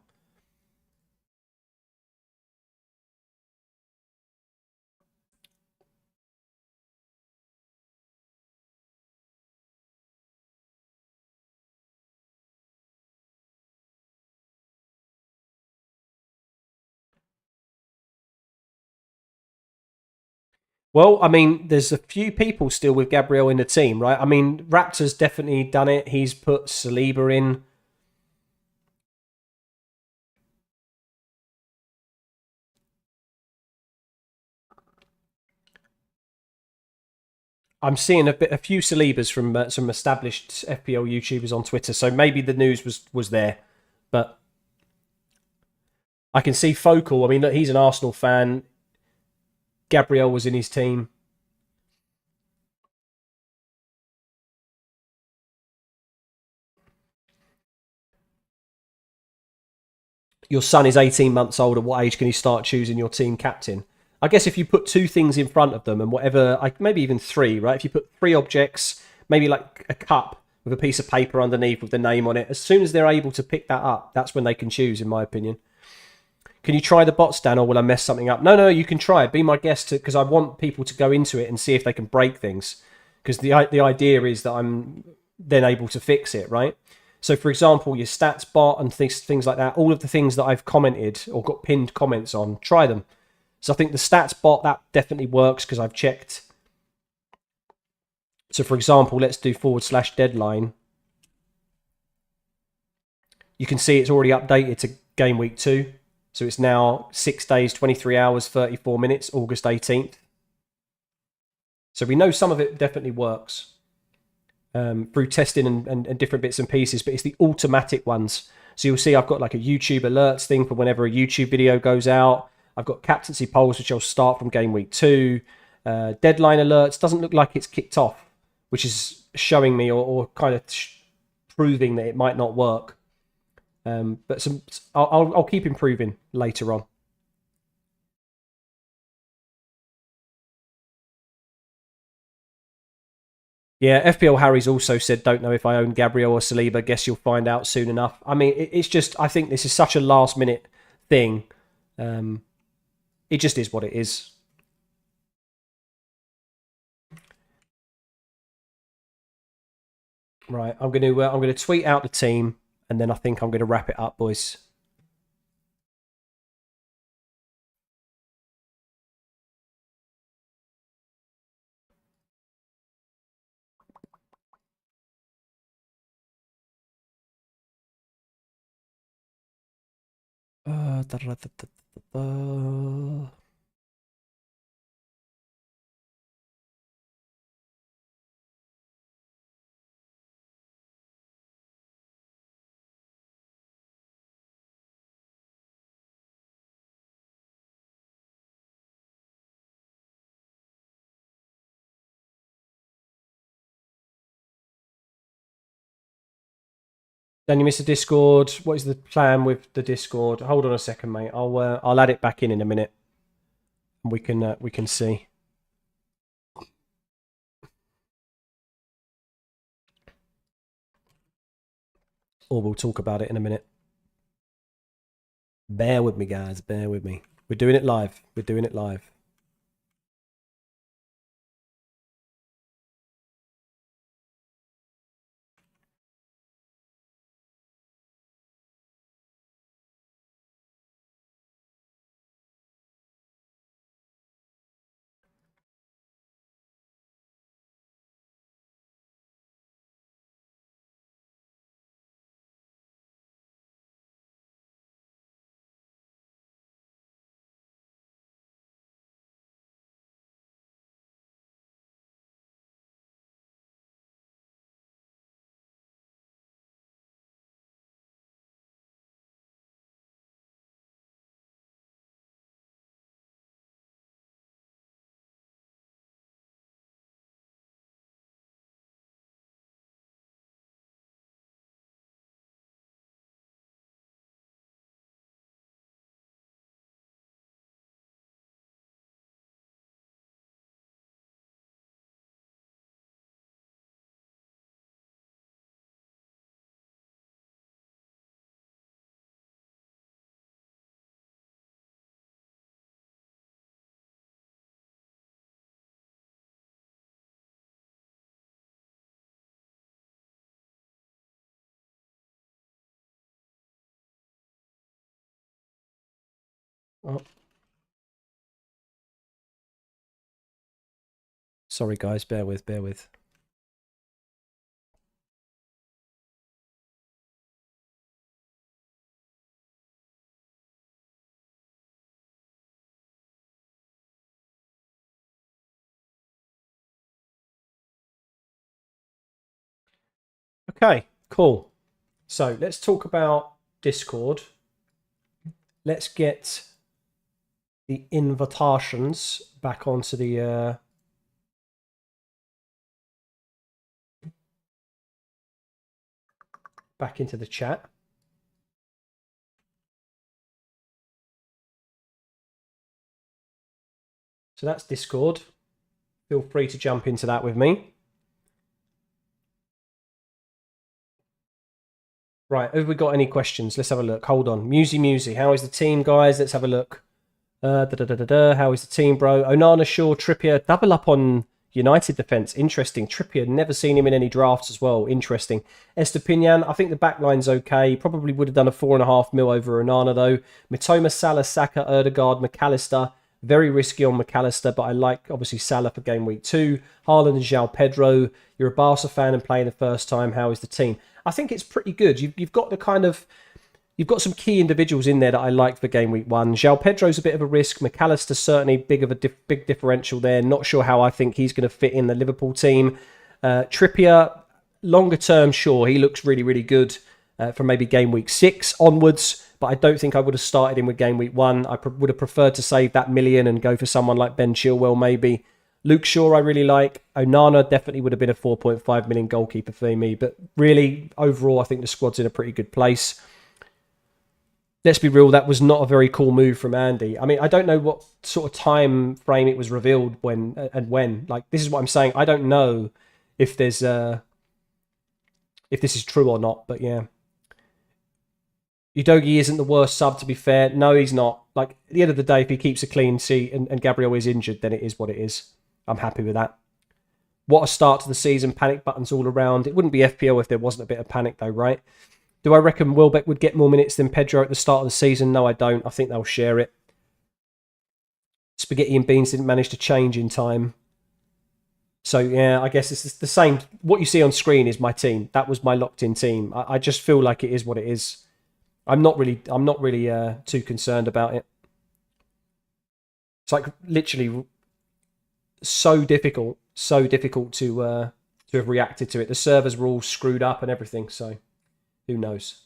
Well, I mean, there's a few people still with Gabriel in the team, right? I mean, Raptor's definitely done it. He's put Saliba in. I'm seeing a few Salibas from some established FPL YouTubers on Twitter, so maybe the news was there. But I can see Focal. I mean, look, he's an Arsenal fan. Gabriel was in his team. your son is 18 months old. At what age can you start choosing your team captain? I guess if you put two things in front of them and whatever, maybe even three, right? If you put three objects, maybe like a cup with a piece of paper underneath with the name on it, as soon as they're able to pick that up, that's when they can choose, in my opinion. Can you try the bots, Dan, or will I mess something up? No, you can try it. Be my guest, because I want people to go into it and see if they can break things. Because the idea is that I'm then able to fix it, right? So, for example, your stats bot and things like that, all of the things that I've commented or got pinned comments on, try them. So I think the stats bot, that definitely works because I've checked. So, for example, let's do /deadline. You can see it's already updated to game week 2. So it's now 6 days, 23 hours, 34 minutes, August 18th. So we know some of it definitely works through testing and different bits and pieces, but it's the automatic ones. So you'll see I've got like a YouTube alerts thing for whenever a YouTube video goes out. I've got captaincy polls, which I'll start from game week 2. Deadline alerts doesn't look like it's kicked off, which is showing me or kind of proving that it might not work. But I'll keep improving later on. Yeah, FPL Harry's also said, don't know if I own Gabriel or Saliba. Guess you'll find out soon enough. I mean, it's just, I think this is such a last minute thing. It just is what it is. Right, I'm gonna tweet out the team, and then I think I'm gonna wrap it up, boys. Da, da, da, da, da. Then you miss a Discord. What is the plan with the Discord? Hold on a second, mate. I'll add it back in a minute. We can see. Or we'll talk about it in a minute. Bear with me, guys. Bear with me. We're doing it live. We're doing it live. Oh. Sorry, guys. Bear with. Okay, cool. So let's talk about Discord. Let's get the invitations back onto the back into the chat. So that's Discord. Feel free to jump into that with me. Right, have we got any questions? Let's have a look. Hold on. Musy. How is the team, guys? Let's have a look. How is the team, bro? Onana, Shaw, Trippier. Double up on United defence. Interesting. Trippier, never seen him in any drafts as well. Interesting. Estepinian, I think the backline's okay. Probably would have done a 4.5 mil over Onana, though. Mitoma, Salah, Saka, Erdegaard, McAllister. Very risky on McAllister, but I like, obviously, Salah for game week 2. Haaland and João Pedro. You're a Barca fan and playing the first time. How is the team? I think it's pretty good. You've got the kind of... You've got some key individuals in there that I like for game week 1. João Pedro's a bit of a risk. McAllister's certainly big differential there. Not sure how I think he's going to fit in the Liverpool team. Trippier, longer term, sure, he looks really, really good from maybe game week 6 onwards. But I don't think I would have started him with game week 1. I would have preferred to save that million and go for someone like Ben Chilwell maybe. Luke Shaw I really like. Onana definitely would have been a 4.5 million goalkeeper for me. But really, overall, I think the squad's in a pretty good place. Let's be real, that was not a very cool move from Andy. I mean, I don't know what sort of time frame it was revealed when. Like, this is what I'm saying. I don't know if there's if this is true or not, but yeah. Udogie isn't the worst sub, to be fair. No, he's not. Like, at the end of the day, if he keeps a clean sheet and Gabriel is injured, then it is what it is. I'm happy with that. What a start to the season. Panic buttons all around. It wouldn't be FPL if there wasn't a bit of panic, though, right? Do I reckon Welbeck would get more minutes than Pedro at the start of the season? No, I don't. I think they'll share it. Spaghetti and Beans didn't manage to change in time. So, yeah, I guess it's the same. What you see on screen is my team. That was my locked-in team. I just feel like it is what it is. I'm not really too concerned about it. It's like literally so difficult to have reacted to it. The servers were all screwed up and everything, so... Who knows?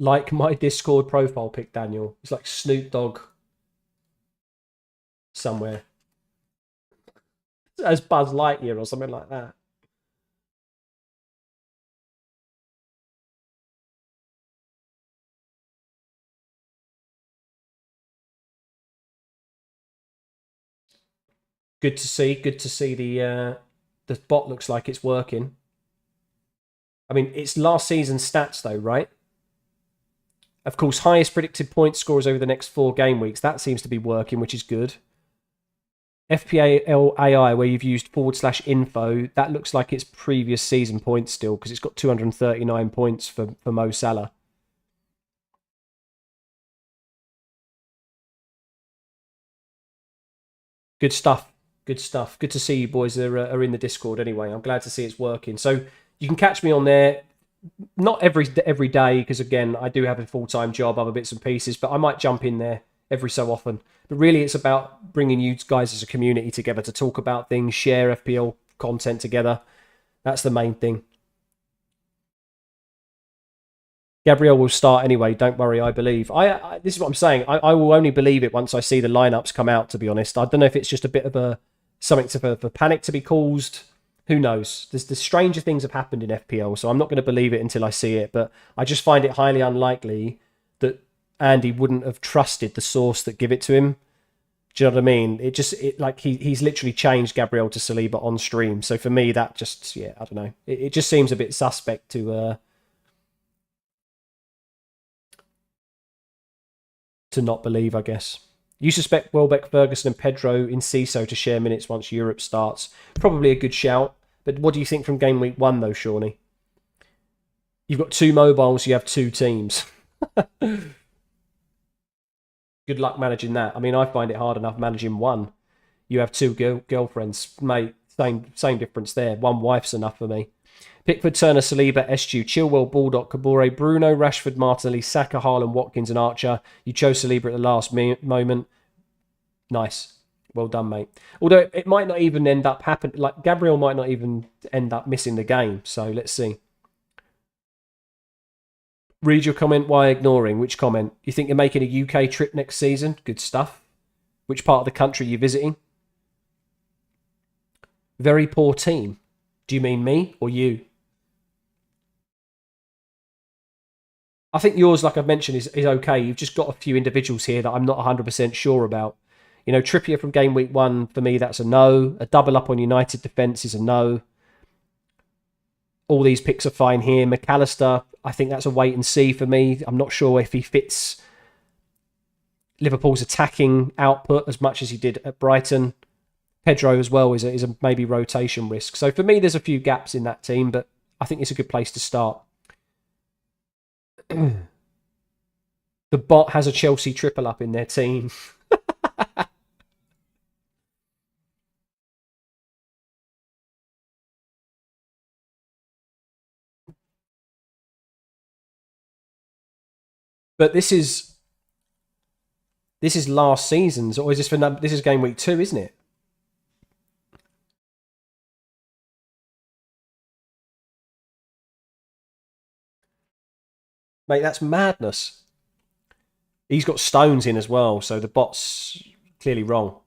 Like my Discord profile pic, Daniel. It's like Snoop Dogg somewhere. As Buzz Lightyear or something like that. Good to see. Good to see the bot looks like it's working. I mean, it's last season's stats though, right? Of course, highest predicted point scores over the next 4 game weeks. That seems to be working, which is good. FPL AI, where you've used /info, that looks like it's previous season points still, because it's got 239 points for Mo Salah. Good stuff. Good stuff. Good to see you boys are in the Discord anyway. I'm glad to see it's working. So you can catch me on there. Not every day, because again, I do have a full-time job, other bits and pieces, but I might jump in there every so often. But really, it's about bringing you guys as a community together to talk about things, share FPL content together. That's the main thing. Gabriel will start anyway. Don't worry, I believe. This is what I'm saying. I will only believe it once I see the lineups come out, to be honest. I don't know if it's just a bit of something for panic to be caused. Who knows? The stranger things have happened in FPL, so I'm not going to believe it until I see it. But I just find it highly unlikely that Andy wouldn't have trusted the source that give it to him. Do you know what I mean? He's literally changed Gabriel to Saliba on stream. So for me, that just, yeah, I don't know. It just seems a bit suspect to not believe, I guess. You suspect Welbeck, Ferguson and Pedro in CISO to share minutes once Europe starts. Probably a good shout. But what do you think from game week 1, though, Shawnee? You've got 2 mobiles, you have 2 teams. Good luck managing that. I mean, I find it hard enough managing 1. You have 2 girlfriends. Mate, same difference there. 1 wife's enough for me. Pickford, Turner, Saliba, Estu, Chilwell, Baldock, Kabore, Bruno, Rashford, Martinelli, Saka, Haaland, Watkins and Archer. You chose Saliba at the last moment. Nice. Well done, mate. Although it might not even end up happening. Like, Gabriel might not even end up missing the game. So let's see. Read your comment. Why ignoring? Which comment? You think you're making a UK trip next season? Good stuff. Which part of the country are you visiting? Very poor team. Do you mean me or you? I think yours, like I've mentioned, is okay. You've just got a few individuals here that I'm not 100% sure about. You know, Trippier from game week 1, for me, that's a no. A double up on United defence is a no. All these picks are fine here. McAllister, I think that's a wait and see for me. I'm not sure if he fits Liverpool's attacking output as much as he did at Brighton. Pedro as well is a maybe rotation risk. So for me, there's a few gaps in that team, but I think it's a good place to start. The bot has a Chelsea triple up in their team. But this is last season's, or is this this is game week 2, isn't it? Mate, that's madness. He's got Stones in as well, so the bot's clearly wrong.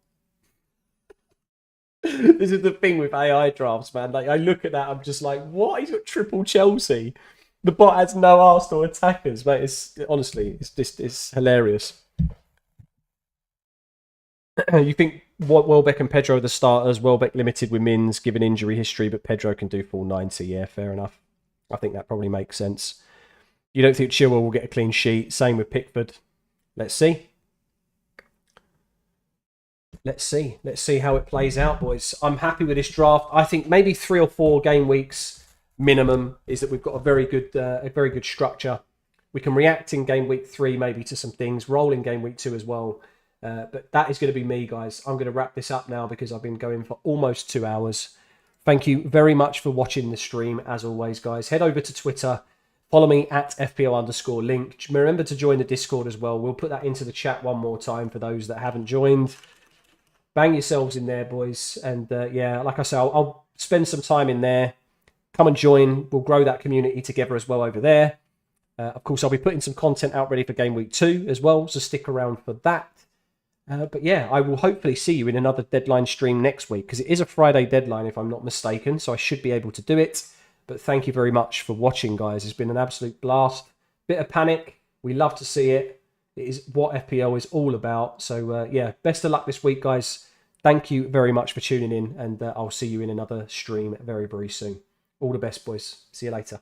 This is the thing with AI drafts, man. Like, I look at that, I'm just like, what? He's got triple Chelsea. The bot has no Arsenal attackers, mate. It's honestly, it's hilarious. You think Welbeck and Pedro are the starters? Welbeck limited with Mins, given injury history, but Pedro can do full 90. Yeah, fair enough. I think that probably makes sense. You don't think Chilwell will get a clean sheet? Same with Pickford. Let's see. Let's see how it plays out, boys. I'm happy with this draft. I think maybe 3 or 4 game weeks minimum is that we've got a very good structure. We can react in game week 3 maybe to some things, roll in game week 2 as well. But that is going to be me, guys. I'm going to wrap this up now because I've been going for almost 2 hours. Thank you very much for watching the stream. As always, guys, head over to Twitter. Follow me at FPL_link. Remember to join the Discord as well. We'll put that into the chat one more time for those that haven't joined. Bang yourselves in there, boys. And yeah, like I say, I'll spend some time in there. Come and join. We'll grow that community together as well over there. Of course, I'll be putting some content out ready for game week 2 as well, so stick around for that. But yeah, I will hopefully see you in another deadline stream next week because it is a Friday deadline if I'm not mistaken, so I should be able to do it. But thank you very much for watching, guys. It's been an absolute blast. Bit of panic. We love to see it. It is what FPL is all about. So yeah, best of luck this week, guys. Thank you very much for tuning in, and I'll see you in another stream very, very soon. All the best, boys. See you later.